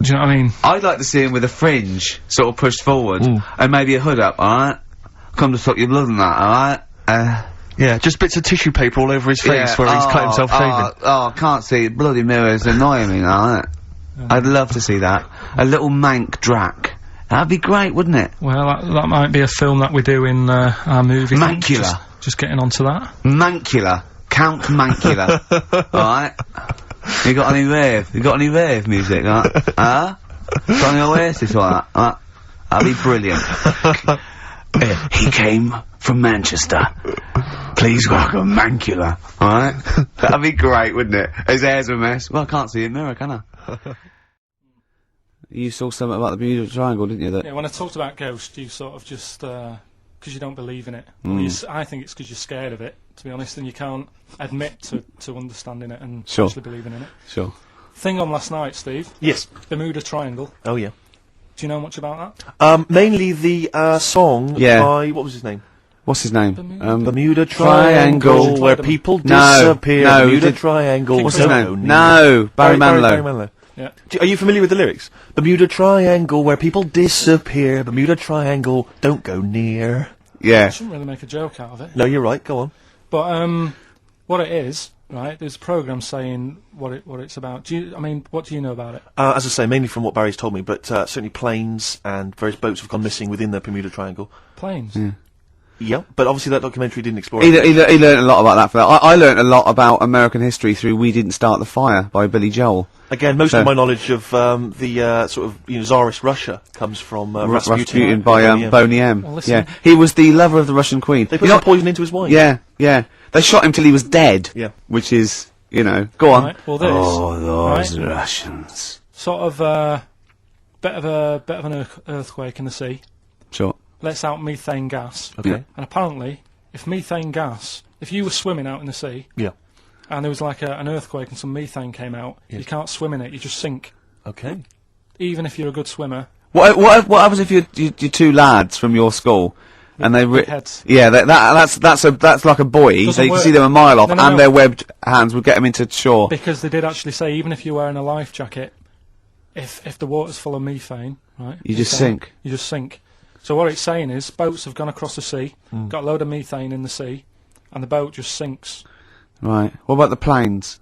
do you know what I mean? I'd like to see him with a fringe sort of pushed forward and maybe a hood up. All right, come to suck your blood and that. All right. Yeah, just bits of tissue paper all over his face where he's cut himself shaving. Oh, can't see. Bloody mirrors annoying me, alright? I'd love to see that. A little mank Drac. That'd be great, wouldn't it? Well, that might be a film that we do in our movie. thing. Mancula. Just getting onto that. Mancula. Count Mancula. Alright? You got any rave? You got any rave music, huh? Huh? Got any Oasis or that? That'd be brilliant. He came from Manchester. Please welcome Mancula. Alright? That'd be great, wouldn't it? His hair's a mess. Well, I can't see a mirror, can I? You saw something about the Bermuda Triangle, didn't you? That Yeah, when I talked about ghosts, you sort of just, because you don't believe in it. I think it's because you're scared of it, to be honest, and you can't admit to understanding it and Sure. actually believing in it. Sure. Thing on last night, Steve, Yes. Bermuda Triangle. Oh, yeah. Do you know much about that? Mainly the, song Yeah. by, what was his name? What's his name? Bermuda Triangle. Triangle, where people No, disappear. no, Bermuda the- Triangle. What's his don't name? go No, Barry Barry Manilow. Manilow. Yeah. Are you familiar with the lyrics? Bermuda Triangle, where people disappear. Bermuda Triangle, don't go near. Yeah. I shouldn't really make a joke out of it. No, you're right, go on. But, what it is, right? There's a programme saying what it's about. What do you know about it? As I say, mainly from what Barry's told me, but certainly planes and various boats have gone missing within the Bermuda Triangle. Planes? Yeah, but obviously that documentary didn't explore He it. learned a lot about that. I learned a lot about American history through "We Didn't Start the Fire" by Billy Joel. Again, most of my knowledge of the sort of Tsarist Russia comes from Rasputin by Boney M. Well, listen. Yeah, he was the lover of the Russian queen. They put some poison into his wine. Yeah, yeah. They shot him till he was dead. Yeah. Which is, go on. Right, well, this, oh, those right? Russians. Sort of bit of an earthquake in the sea. Sure. Lets out methane gas. Okay. Yeah. And apparently, if you were swimming out in the sea, Yeah. and there was like an earthquake and some methane came out, Yes. you can't swim in it, you just sink. Okay. Even if you're a good swimmer. What happens if you're two lads from your school and they big heads. Yeah, that's like a buoy. So you can work. see them a mile off, No, and their webbed hands would get them into shore. Because they did actually say, even if you're wearing a life jacket, if the water's full of methane, right? You just methane, sink. You just sink. So what it's saying is, boats have gone across the sea, got a load of methane in the sea, and the boat just sinks. Right. What about the planes?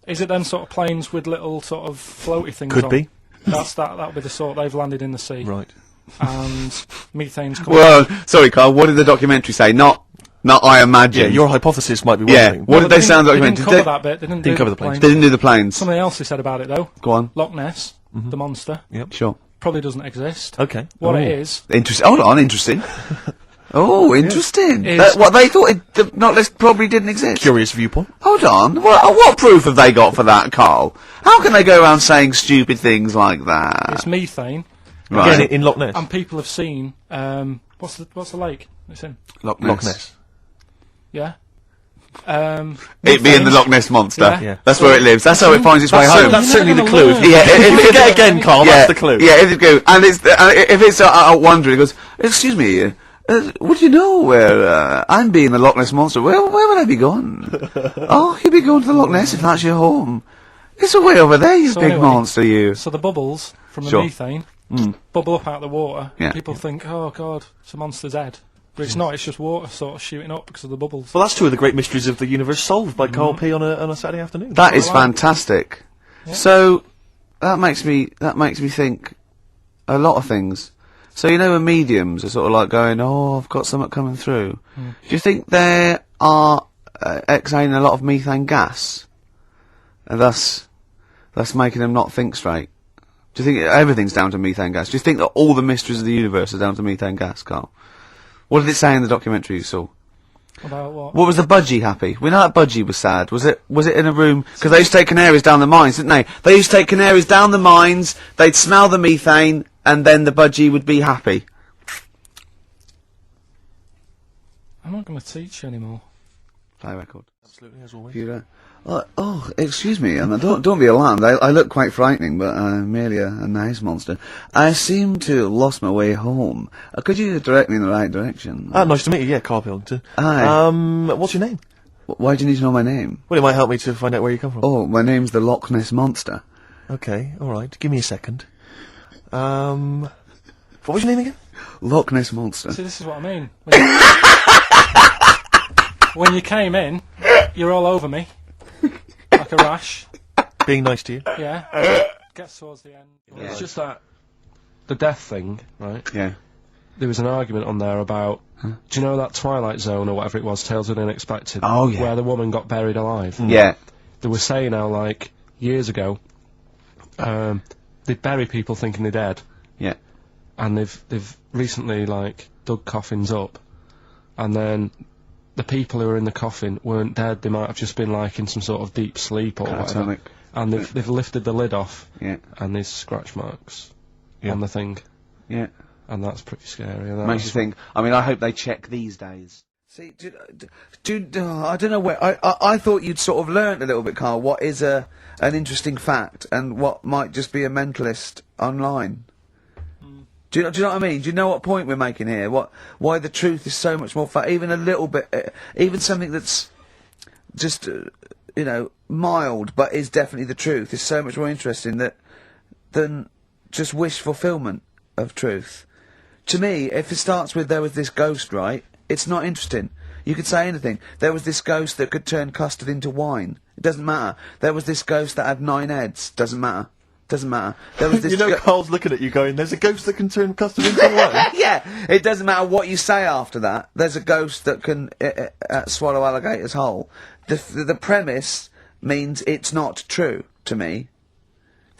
Is it them sort of planes with little sort of floaty things Could on? be. That'll be the sort they've landed in the sea. Right. And methane's coming. Well, sorry, Carl. What did the documentary say? Not I imagine. Yeah, your hypothesis might be one Yeah. thing. What did they say on the They documentary? didn't cover that bit. They didn't do cover the planes. They didn't do the planes. Something else they said about it though. Go on. Loch Ness, the monster, Sure. probably doesn't exist. Okay. What Oh. it is, Interesting. Hold on. Interesting. Oh, interesting. Is- What they thought the Loch Ness probably didn't exist. Curious viewpoint. Hold on. What proof have they got for that, Carl? How can they go around saying stupid things like that? it's methane, Right. Again, in Loch Ness. and people have seen. What's the lake it's in? Loch Loch Ness. Yeah. It being the Loch Ness monster. Yeah. Yeah. That's where it lives. That's how it finds its way home. That's certainly the You're clue. never gonna Yeah, If you get again, Carl, yeah, that's the clue. Yeah, if it goes, and if it's wondering, it goes, excuse me, would you know where I'm being the Loch Ness monster? Where would I be going? Oh, you'd be going to the Loch Ness if that's your home. It's way over there, you So big anyway, monster, you. So the bubbles from the Sure. methane bubble up out of the water. Yeah. People think, oh god, it's a monster's head. But it's not, it's just water sort of shooting up because of the bubbles. Well, that's two of the great mysteries of the universe solved by Carl P on a Saturday afternoon. That is I like. fantastic. So that makes me think a lot of things. So when mediums are sort of like going, oh, I've got something coming through. Do you think they are exhaling a lot of methane gas, and thus making them not think straight? Do you think everything's down to methane gas? Do you think that all the mysteries of the universe are down to methane gas, Carl? What did it say in the documentary you saw? About what? What was the budgie happy? We know that budgie was sad. Was it in a room? Because they used to take canaries down the mines, didn't they? They used to take canaries down the mines, they'd smell the methane, and then the budgie would be happy. I'm not going to teach you anymore. Play record. Absolutely, as always. If you excuse me, and don't be alarmed. I look quite frightening, but I'm merely a nice monster. I seem to have lost my way home. Could you direct me in the right direction? Nice to meet you, yeah, Carl Pilkington. Hi. What's your name? Why do you need to know my name? Well, it might help me to find out where you come from. Oh, my name's the Loch Ness Monster. Okay, alright, give me a second. What was your name again? Loch Ness Monster. See, this is what I mean. When you came in, you're all over me. Like a rash. Being nice to you. Yeah. Gets towards the end. It's just that the death thing, right? Yeah. There was an argument on there about, do you know that Twilight Zone or whatever it was, Tales of the Unexpected? Oh, yeah. Where the woman got buried alive. Yeah. They were saying how, like, years ago, they'd bury people thinking they're dead, Yeah. and they've recently, like, dug coffins up, and then the people who were in the coffin weren't dead, they might have just been, like, in some sort of deep sleep or whatever. Catatonic. And they've lifted the lid off, Yeah. and there's scratch marks Yeah. on the thing, Yeah. and that's pretty scary. And Makes you think. I mean, I hope they check these days. See, I don't know where. I thought you'd sort of learnt a little bit, Carl. What is an interesting fact, and what might just be a mentalist online. Do you know what I mean? Do you know what point we're making here? Why the truth is so much more even a little bit, even something that's just mild, but is definitely the truth, is so much more interesting than just wish fulfillment of truth. To me, if it starts with there was this ghost, right, it's not interesting. You could say anything. There was this ghost that could turn custard into wine. It doesn't matter. There was this ghost that had 9 heads. Doesn't matter. Doesn't matter. There was this. You know, Carl's looking at you going, "There's a ghost that can turn custard into wine." Yeah, it doesn't matter what you say after that. There's a ghost that can swallow alligators whole. The premise means it's not true to me.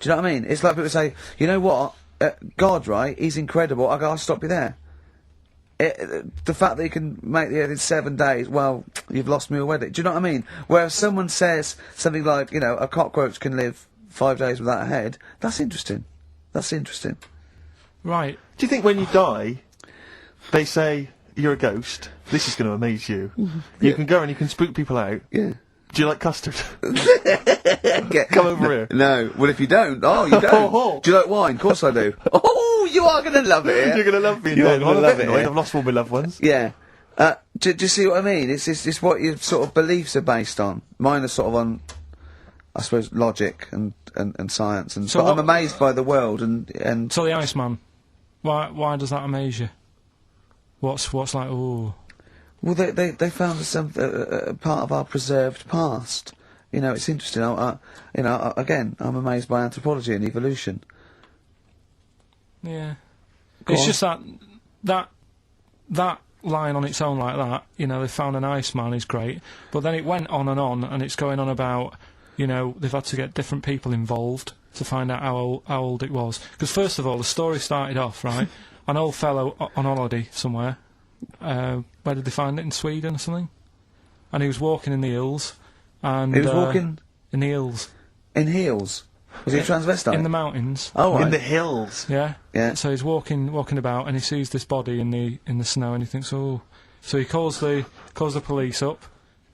Do you know what I mean? It's like people say, you know what, God, right? He's incredible. I'll stop you there. The fact that he can make the earth in 7 days, well, you've lost me already. Do you know what I mean? Whereas someone says something like, you know, a cockroach can live 5 days without a head, that's interesting. That's interesting. Right. Do you think when you die, they say, you're a ghost, this is going to amaze you, you can go and you can spook people out? Yeah. Do you like custard? Come over here. No. Well, if you don't, you don't. Do you like wine? Of course I do. Oh, you are going to love it. You're going to love being You're dead. gonna I'm a love bit it, annoyed. yeah. I've lost all my loved ones. Yeah. Do you see what I mean? It's what your sort of beliefs are based on. Mine are sort of on, I suppose, logic and science. And So but I'm what- amazed by the world and So the Iceman, why does that amaze you? What's like, ooh... well, they found some part of our preserved past. You know, it's interesting. Again, I'm amazed by anthropology and evolution. Yeah. Go It's on. just that line on its own like that, you know, they found an Iceman is great, but then it went on, and it's going on about, you know, they've had to get different people involved to find out how old it was. Because first of all, the story started off, right, an old fellow on holiday somewhere, where did they find it, in Sweden or something? And he was walking in the hills, and... He was walking in the hills. in heels. Was he a transvestite? In the mountains. Oh, right. In the hills. Yeah. Yeah. So he's walking about, and he sees this body in the snow, and he thinks, oh. So he calls the police up,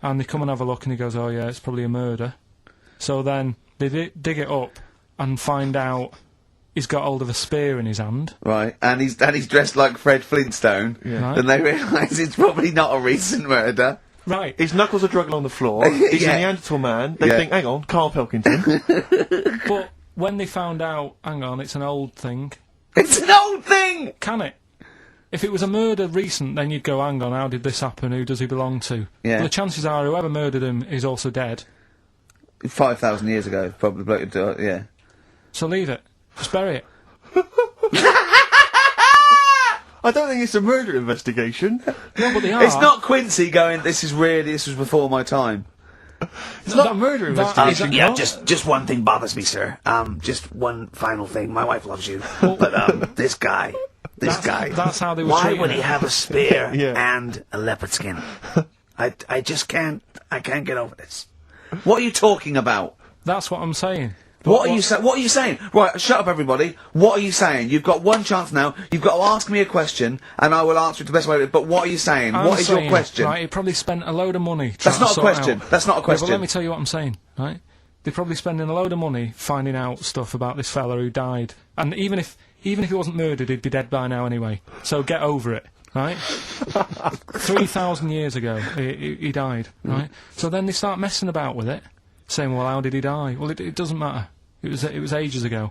and they come and have a look, and he goes, oh yeah, it's probably a murder. So then they dig it up and find out he's got hold of a spear in his hand. Right, and he's dressed like Fred Flintstone. Yeah. Right. And they realise it's probably not a recent murder. Right. His knuckles are dragging on the floor. He's Yeah. a Neanderthal man. They Yeah. think, hang on, Karl Pilkington. But when they found out, hang on, it's an old thing. It's an old thing. Can it? If it was a murder recent, then you'd go, hang on, how did this happen? Who does he belong to? Yeah. But the chances are whoever murdered him is also dead. 5,000 years ago, probably. Yeah. So leave it. Just bury it. I don't think it's a murder investigation. No, but they are. It's not Quincy going, this was before my time. It's not a murder investigation. Yeah, Karl. just one thing bothers me, sir. Just one final thing. My wife loves you, but this guy. That's how they were Why treating would it. he have a spear Yeah. and a leopard skin? I just can't. I can't get over this. What are you talking about? That's what I'm saying. What are you saying? Right, shut up, everybody. What are you saying? You've got one chance now. You've got to ask me a question, and I will answer it the best way. But what are you saying? I'm What is your saying, question? Right, he probably spent a load of money. That's trying not to a sort question. out- That's not a Yeah, question. but let me tell you what I'm saying, right? They're probably spending a load of money finding out stuff about this fella who died. And even if he wasn't murdered, he'd be dead by now anyway. So get over it, right? 3,000 years ago, he died, right? So then they start messing about with it, saying, well, how did he die? Well, it doesn't matter. It was ages ago.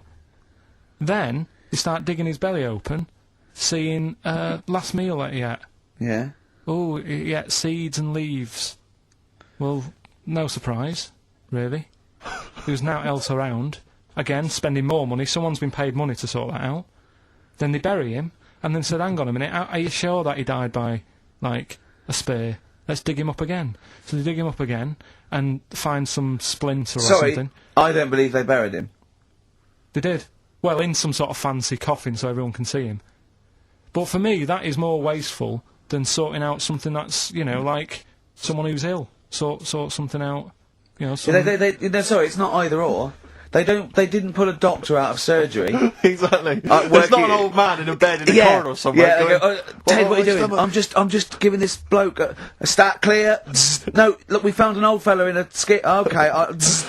Then they start digging his belly open, seeing last meal that he ate. Yeah. Oh, he ate seeds and leaves. Well, no surprise, really. There was nothing else around. Again, spending more money. Someone's been paid money to sort that out. Then they bury him, and then said, hang on a minute, are you sure that he died by, like, a spear? Let's dig him up again. So they dig him up again, and find some splinter or something. I don't believe they buried him. They did. Well, in some sort of fancy coffin so everyone can see him. But for me, that is more wasteful than sorting out something that's, you know, like someone who's ill. Sort something out, you know. Sorry, it's not either or. They didn't pull a doctor out of surgery. Exactly. It's working- not an old man in a bed in a corridor somewhere. Yeah, they going, go, Ted, what are you doing? I'm just giving this bloke a stat clear. No, look, we found an old fella in a skit. Okay,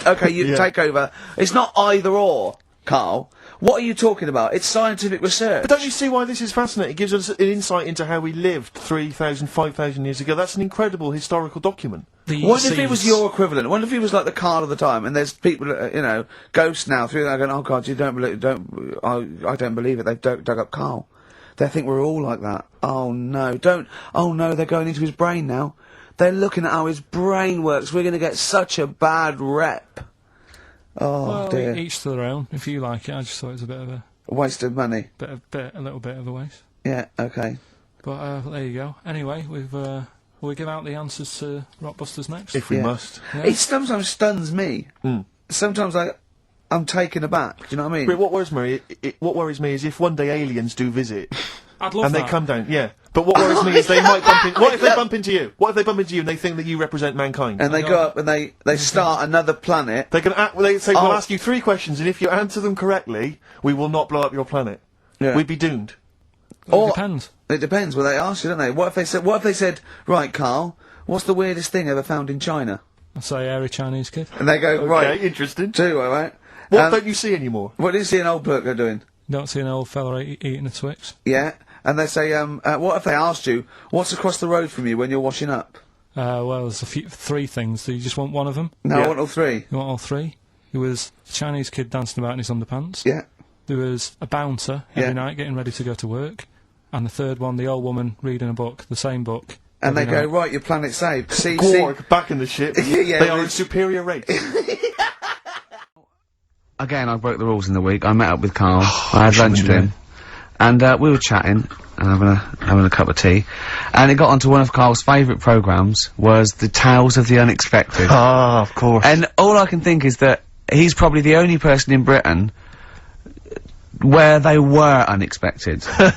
okay, you Yeah. take over. It's not either or, Carl. What are you talking about? It's scientific research. But don't you see why this is fascinating? It gives us an insight into how we lived 3,000, 5,000 years ago. That's an incredible historical document. What if it was your equivalent? What if he was like the Carl of the time, and there's people, ghosts now through there going, "Oh God, you don't believe? I don't believe it." They've dug up Carl. They think we're all like that. Oh no, don't. Oh no, they're going into his brain now. They're looking at how his brain works. We're going to get such a bad rep. Oh, well, dear. each to their own. If you like it, I just thought it was a bit of a waste of money. a little bit of a waste. Yeah, okay. But there you go. Anyway, will we give out the answers to Rockbusters next? If we must. Yeah. It sometimes stuns me. Sometimes I'm taken aback. Do you know what I mean? But what worries me is if one day aliens do visit. I'd love and that. they come down, yeah. But what worries me is they might bump in. What if they bump into you? What if they bump into you and they think that you represent mankind? And they go up and they start another planet. They can they say, we'll ask you 3 questions, and if you answer them correctly, we will not blow up your planet. Yeah. We'd be doomed. It depends. It depends what they ask you, don't they? What if they said, right, Carl, what's the weirdest thing ever found in China? I say hairy Chinese kid. And they go, right. Okay, interesting. Too, alright. What don't you see anymore? What do you see an old bloke doing? Don't see an old fella eating a Twix. Yeah. And they say, what if they asked you, what's across the road from you when you're washing up? Well, there's 3 things. Do you just want one of them? No, I want all 3. You want all 3? There was a Chinese kid dancing about in his underpants. Yeah. There was a bouncer every night getting ready to go to work. And the third one, the old woman reading a book, the same book. And they every go, night. right, your planet's saved. See, Gorg, back in the ship. Yeah, they are a superior race. Again, I broke the rules in the week. I met up with Carl. I had lunch with him. And we were chatting and having a cup of tea. And it got onto one of Carl's favourite programmes, was the Tales of the Unexpected. Ah, of course. And all I can think is that he's probably the only person in Britain where they were unexpected. I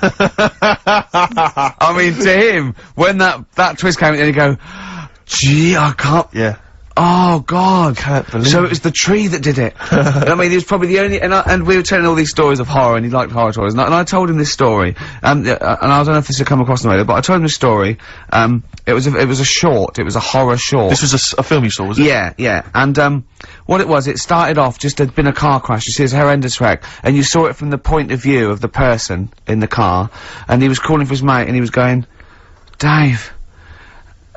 mean, to him, when that twist came in, he'd go, gee, I can't... Yeah. Oh, God. Can't believe So it. it was the tree that did it. I mean, he was probably the only... And we were telling all these stories of horror, and he liked horror stories. And I told him this story, and I don't know if this had come across the radio, but I told him this story. It was a short. It was a horror short. This was a film you saw, was it? Yeah, yeah. And, what it was, it started off, just there'd been a car crash, you see this horrendous wreck, and you saw it from the point of view of the person in the car, and he was calling for his mate, and he was going, Dave.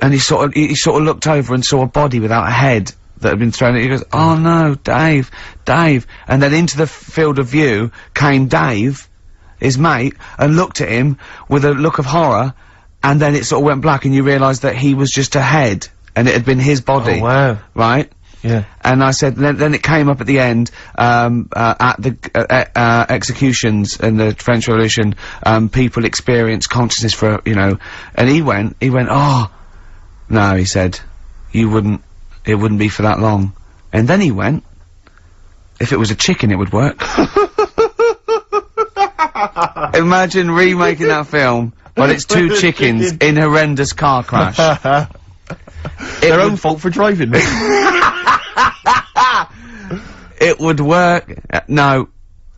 And he sort of looked over and saw a body without a head that had been thrown at. He goes, oh no, Dave, Dave. And then into the field of view came Dave, his mate, and looked at him with a look of horror, and then it sort of went black, and you realised that he was just a head, and it had been his body. Oh, wow. Right? Yeah. And I said, then it came up at the end, at the executions in the French Revolution, people experience consciousness for, you know, and he went, oh, no, he said, it wouldn't be for that long. And then he went, if it was a chicken, it would work. Imagine remaking that film, but it's 2 chickens in horrendous car crash. Their own fault for driving. It would work. No,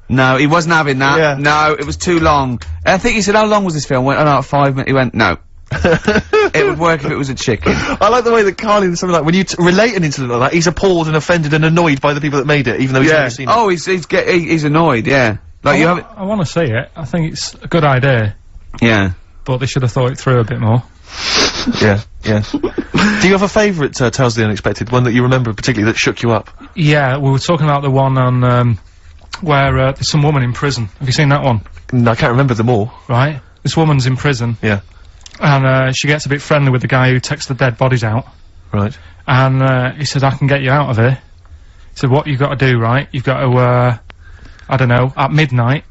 he wasn't having that. Yeah. No, it was too long. I think he said, how long was this film? Went, about 5 minutes. He went, no. It would work if it was a chicken. I like the way that Carl in something like, when you relate an incident like that, he's appalled and offended and annoyed by the people that made it, even though he's never seen it. Oh, he's annoyed, yeah. Like, you haven't... I want to see it. I think it's a good idea. Yeah. But they should have thought it through a bit more. Yeah. Do you have a favourite Tales of the Unexpected, one that you remember particularly that shook you up? Yeah, we were talking about the one on, where, there's some woman in prison. Have you seen that one? No, I can't remember them all. Right. This woman's in prison. Yeah. And, she gets a bit friendly with the guy who takes the dead bodies out. Right. And, he said, I can get you out of here. He said, what you've got to do, right? You've got to, I don't know, at midnight...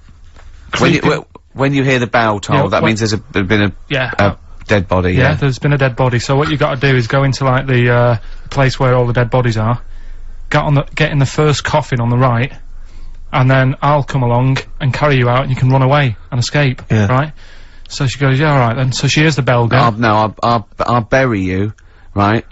When you hear the bell toll, that means there's been a dead body, yeah, there's been a dead body. So what you got to do is go into, like, the, place where all the dead bodies are, get in the first coffin on the right, and then I'll come along and carry you out, and you can run away and escape, right? So she goes, yeah, alright then. So she hears the bell go. I'll bury you, right?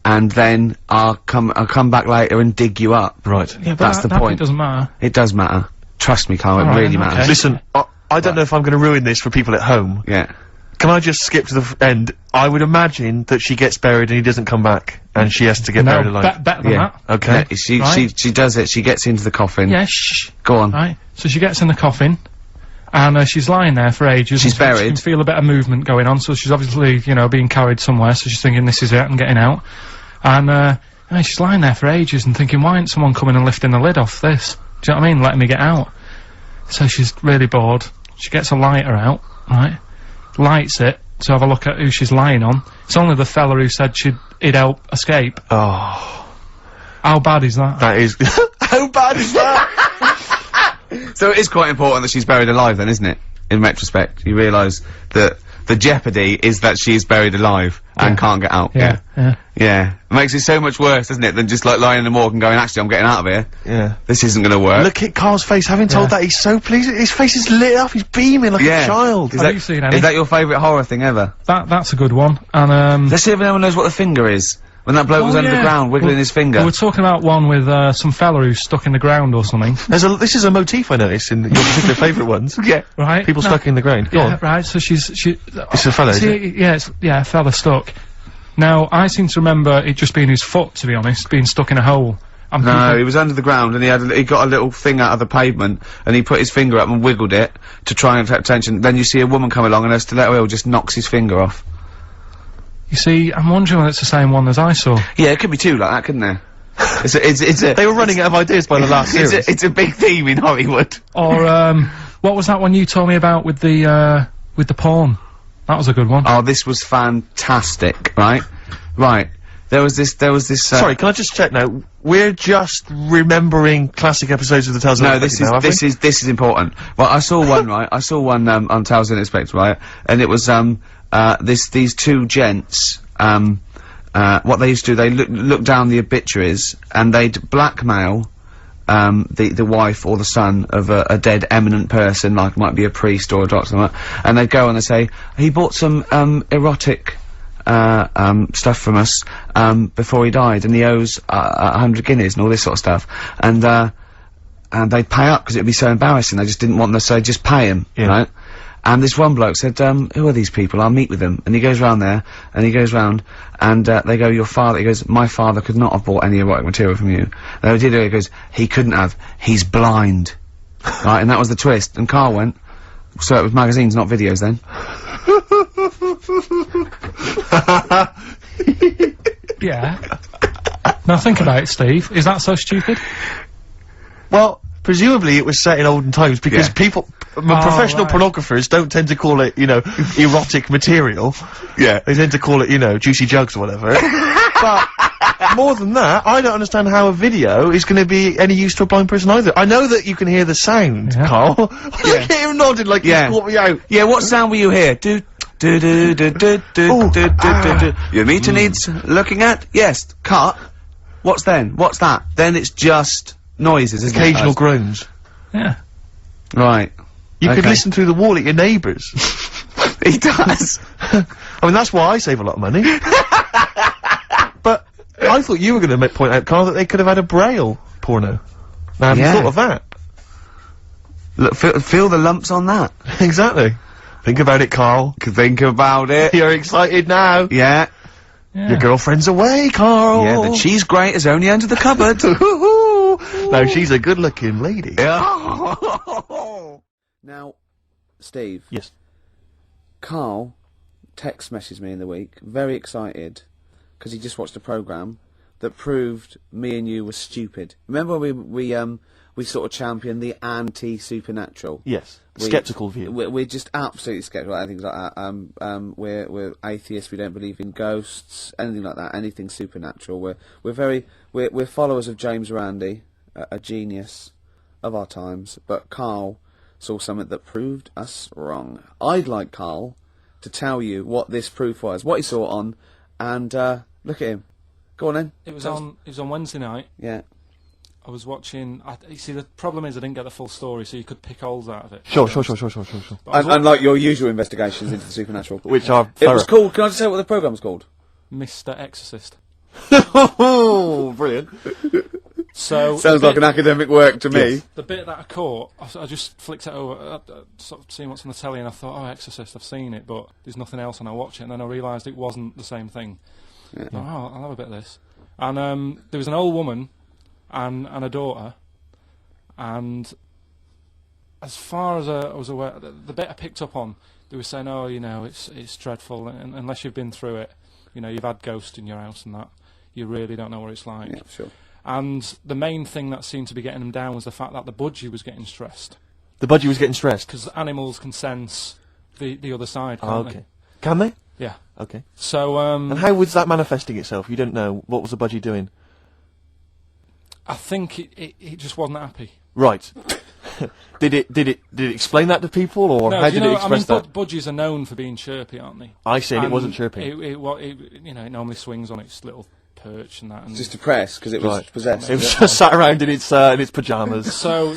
And then I'll come back later and dig you up. Right. Yeah, but that's the point. It doesn't matter. It does matter. Trust me, Carl, it really matters. Okay. Listen, I don't know if I'm going to ruin this for people at home. Yeah. Can I just skip to the end? I would imagine that she gets buried and he doesn't come back, and she has to get buried alive. Better than that. Okay. Yeah, she does it. She gets into the coffin. Yeah, shh. Go on. Right. So she gets in the coffin, and she's lying there for ages. She's buried. She can feel a bit of movement going on, so she's obviously, you know, being carried somewhere, so she's thinking, this is it, I'm getting out. And she's lying there for ages and thinking, why ain't someone coming and lifting the lid off this? Do you know what I mean? Letting me get out. So she's really bored. She gets a lighter out, right? Lights it, to have a look at who she's lying on. It's only the fella who said he'd help escape. Oh. How bad is that? That is... How bad is that? So it is quite important that she's buried alive then, isn't it? In retrospect, you realise that the jeopardy is that she is buried alive and can't get out. Yeah. It makes it so much worse, doesn't it, than just like lying in the morgue and going, actually, I'm getting out of here. Yeah. This isn't gonna work. Look at Carl's face, having told that, he's so pleased. His face is lit up, he's beaming like a child. Have you seen any? Is that your favourite horror thing ever? That's a good one. And Let's see if anyone knows what the finger is. When that bloke was under the ground, wiggling his finger. We're talking about one with some fella who's stuck in the ground or something. This is a motif I noticed in your particular favourite ones. Yeah. Right. People stuck in the ground. Go on. Right. So it's a fella, is it? Yeah, a fella stuck. Now, I seem to remember it just being his foot, to be honest, being stuck in a hole. No, he was under the ground and he got a little thing out of the pavement and he put his finger up and wiggled it to try and attract attention. Then you see a woman come along and her stiletto heel just knocks his finger off. You see, I'm wondering whether it's the same one as I saw. Yeah, it could be two like that, couldn't there? It's a. They were running out of ideas by the last series. It's a big theme in Hollywood. Or, what was that one you told me about with the porn? That was a good one. Oh, this was fantastic, right? Right. There was this, Sorry, can I just check now? We're just remembering classic episodes of the Tales of No, this is important. Well, I saw one, right? I saw one, on Tales of Unexpected, right? And it was, these two gents, what they used to do, they look down the obituaries and they'd blackmail the wife or the son of a dead eminent person, like might be a priest or a doctor, something like that, and they'd go and they'd say, he bought some erotic stuff from us before he died, and he owes 100 guineas and all this sort of stuff, and they'd pay up because it'd be so embarrassing. They just didn't want them to say, just pay him, right? And this one bloke said, who are these people? I'll meet with them. And he goes round there, and he goes round, and they go, your father, he goes, my father could not have bought any erotic material from you. And they did it, he goes, he couldn't have, he's blind. Right, and that was the twist. And Carl went, so it was magazines, not videos then. Yeah. Now think about it, Steve. Is that so stupid? Well, presumably it was set in olden times because people, professional pornographers don't tend to call it, you know, erotic material. Yeah. They tend to call it, you know, juicy jugs or whatever. But more than that, I don't understand how a video is going to be any use to a blind person either. I know that you can hear the sound, Carl. Look at him nodding like he's caught me out. Yeah, what sound will you hear? Do. Your meter needs looking at? Yes. Cut. What's then? What's that? Then it's just noises, isn't it? Occasional groans. Yeah. Right. You could listen through the wall at your neighbours. He does. I mean, that's why I save a lot of money. But I thought you were going to point out, Carl, that they could have had a Braille porno. I hadn't thought of that. Look, feel the lumps on that. Exactly. Think about it, Carl. Think about it. You're excited now. Yeah. Your girlfriend's away, Carl. Yeah, the cheese grate is only under the cupboard. No, she's a good-looking lady. Yeah. Now, Steve. Yes. Carl text messaged me in the week, very excited, because he just watched a programme that proved me and you were stupid. Remember we sort of championed the anti-supernatural? Yes. Skeptical view. We're just absolutely skeptical about things like that. We're atheists. We don't believe in ghosts, anything like that. Anything supernatural. We're followers of James Randi, a genius of our times. But Carl saw something that proved us wrong. I'd like Carl to tell you what this proof was, what he saw on, and look at him. Go on then. It was on Wednesday night. Yeah. I was watching. You see, the problem is I didn't get the full story, so you could pick holes out of it. Sure. Unlike your usual investigations into the supernatural, which are it was called. Can I just say what the programme was called? Mr. Exorcist. Oh, brilliant. So sounds like an academic work to me. The bit that I caught, I just flicked it over, sort of seeing what's on the telly, and I thought, oh, Exorcist, I've seen it, but there's nothing else, and I watch it, and then I realised it wasn't the same thing. Yeah. Oh, I'll have a bit of this. And there was an old woman and a daughter, and as far as I was aware, the bit I picked up on, they were saying, oh, you know, it's dreadful, and unless you've been through it, you know, you've had ghosts in your house and that, you really don't know what it's like. Yeah, sure. And the main thing that seemed to be getting them down was the fact that the budgie was getting stressed. The budgie was getting stressed? Because animals can sense the other side, can't they? Can they? Yeah. Okay. So, And how was that manifesting itself? You don't know. What was the budgie doing? I think it just wasn't happy. Right. Did it explain that to people, or No, how do you did know, it express that? budgies are known for being chirpy, aren't they? I said it And wasn't chirping. It normally swings on its little perch and that. And Just depressed because it was Right. possessed. It was just sat around in its pyjamas. so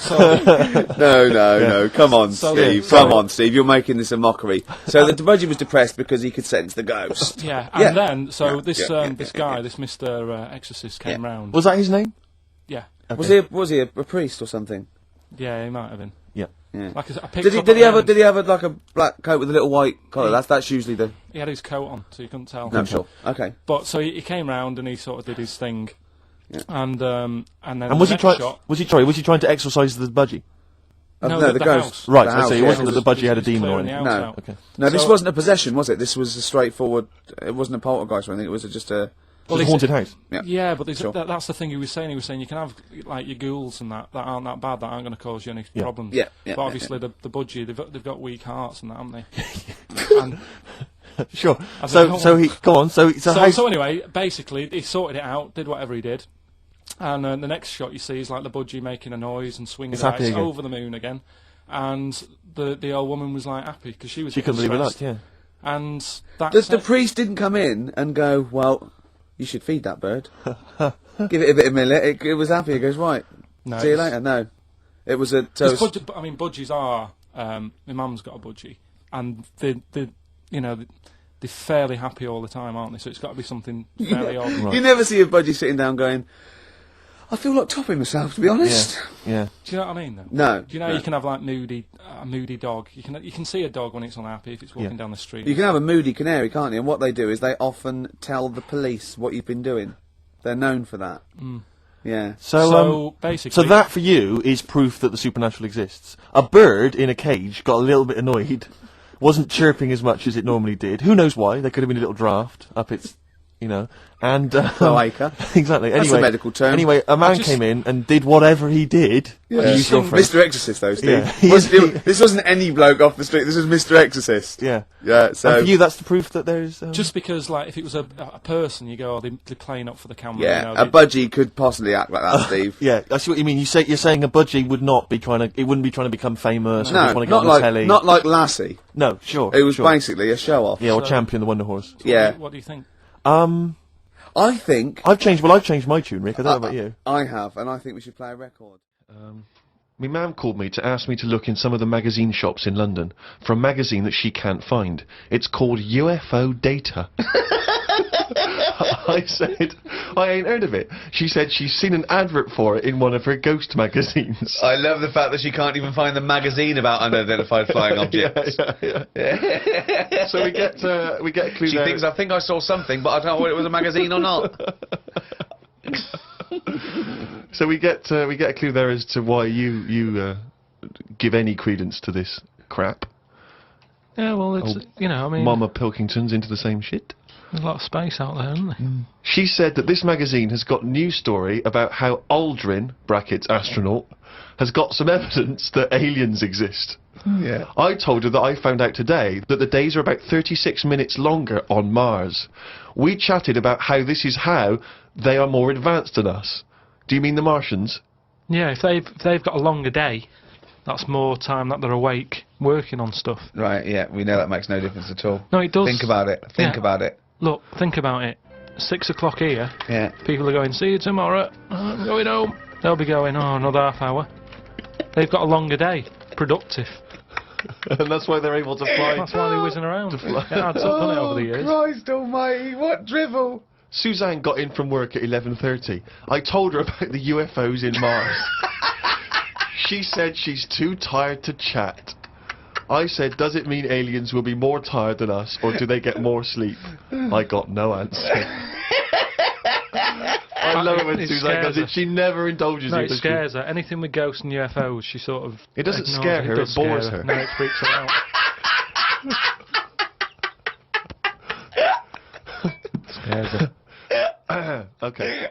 No, come on, So Steve. the- Come on, Steve. You're making this a mockery. So the budgie was depressed because he could sense the ghost. yeah, Yeah. and then this Yeah. guy, this Mr. Exorcist, came round. Was that his name? Yeah, Was he a priest or something? yeah, he might have been. Yeah. Yeah. Like I picked Did he up did he at have the a end. did he have a, like a black coat with a little white collar? That's usually the. He had his coat on, so you couldn't tell. No, sure. Okay. But so he came round and he sort of did his thing, Yeah. and then And was he the trying? next shot, Was he trying to exorcise the budgie? No, the the ghost. house. Right. The I house, say it yeah. wasn't that the budgie had a was demon or clearing the anything. house No. out. Okay. No, this So- wasn't a possession, was it? This was a straightforward. It wasn't a poltergeist or anything. It was just a. It was a haunted house. Yeah, but Sure. that's the thing he was saying. He was saying you can have like your ghouls and that aren't that bad, that aren't going to cause you any Yeah. problems. Yeah, But obviously the budgie, they've got weak hearts and that, haven't they? and Sure. As So a- so he go on. So so anyway, basically he sorted it out, did whatever he did, and the next shot you see is like the budgie making a noise and swinging It's it out. happy It's again. over the moon again, and the old woman was like happy because she was. she couldn't believe it. stressed. Yeah. And that's The it. priest didn't come in and go, well, you should feed that bird. Give it a bit of millet. It was happy. It goes, right, No, see you it's- later. No. It was a... So Because budgies are. My mum's got a budgie, and they're fairly happy all the time, aren't they? So it's got to be something fairly odd. you never see a budgie sitting down going, I feel like topping myself, to be honest. Yeah. Do you know what I mean? Though? No. Do you know no. you can have like a moody dog? You can see a dog when it's unhappy if it's walking Yeah. down the street. You can have a moody canary, can't you? And what they do is they often tell the police what you've been doing. They're known for that. Yeah. So basically, so that for you is proof that the supernatural exists. A bird in a cage got a little bit annoyed, wasn't chirping as much as it normally did. Who knows why? There could have been a little draft up its, and Cloaca. exactly. That's Anyway, a medical term. Anyway, a man came in and did whatever he did. Yeah. Use your phrase. Mr. Exorcist, though, Steve. Yeah. This wasn't any bloke off the street. This was Mr. Exorcist. Yeah. Yeah. So And for you, that's the proof that there's. just because like if it was a person, you go, they're playing up for the camera. yeah, you a know, budgie could possibly act like that, Steve. Yeah, I see what you mean. You're saying a budgie would not be trying to. It wouldn't be trying to become famous. Or No, be trying to get not on the like telly. not like Lassie. No, sure. It was sure. basically a show off. Yeah, or So- Champion the Wonder Horse. Yeah. What do you think? I think I've changed my tune, Rick. I don't know about you. I have, and I think we should play a record. My mum called me to ask me to look in some of the magazine shops in London for a magazine that she can't find. It's called UFO Data. I said, I ain't heard of it. She said she's seen an advert for it in one of her ghost magazines. I love the fact that she can't even find the magazine about unidentified flying objects. yeah. So we get a clue She there. thinks I think I saw something, but I don't know whether it was a magazine or not. So we get a clue there as to why you give any credence to this crap. Yeah, well, it's Mama Pilkington's into the same shit. there's a lot of space out there, isn't there? She said that this magazine has got news story about how Aldrin (brackets astronaut) has got some evidence that aliens exist. Yeah. I told her that I found out today that the days are about 36 minutes longer on Mars. We chatted about how this is how they are more advanced than us. Do you mean the Martians? Yeah, if they've got a longer day, that's more time that they're awake working on stuff. Right, yeah, we know that makes no difference at all. No, it does. Think about it. Think Yeah. about it. Look, think about it. 6 o'clock here. Yeah. People are going, see you tomorrow. I'm going home. They'll be going, oh, another half hour. They've got a longer day. Productive. And that's why they're able to fly. That's why they're whizzing around. It adds up, doesn't it, over the years? Christ almighty, what drivel! Suzanne got in from work at 11:30. I told her about the UFOs in Mars. She said she's too tired to chat. I said, does it mean aliens will be more tired than us, or do they get more sleep? I got no answer. I love it when It Suzanne scares does her. it. She never indulges No, it. it does she? scares her. Anything with ghosts and UFOs, she sort of... It doesn't ignores scare her, does it bores scare her. No, it freaks her out. Okay.